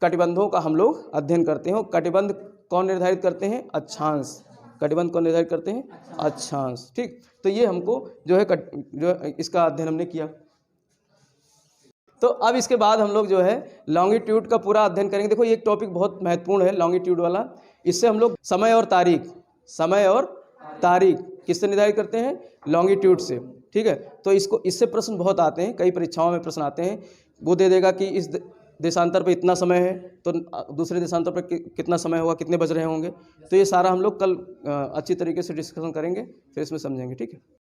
कटिबंधों का हम लोग अध्ययन करते हैं। कटिबंध कौन निर्धारित करते हैं? अक्षांश। कटिबंध कौन निर्धारित करते हैं? अक्षांश, ठीक। तो ये हमको जो है इसका अध्ययन हमने किया। तो अब इसके बाद हम लोग जो है लॉन्गिट्यूड का पूरा अध्ययन करेंगे। देखो ये एक टॉपिक बहुत महत्वपूर्ण है लॉन्गिट्यूड वाला। इससे हम लोग समय और तारीख किससे निर्धारित करते हैं? लॉन्गिट्यूड से, ठीक है। तो इससे प्रश्न बहुत आते हैं, कई परीक्षाओं में प्रश्न आते हैं। वो दे देगा कि इस देशांतर पर इतना समय है, तो दूसरे देशांतर पर कितना समय होगा, कितने बज रहे होंगे। तो ये सारा हम लोग कल अच्छी तरीके से डिस्कशन करेंगे, फिर इसमें समझेंगे, ठीक है।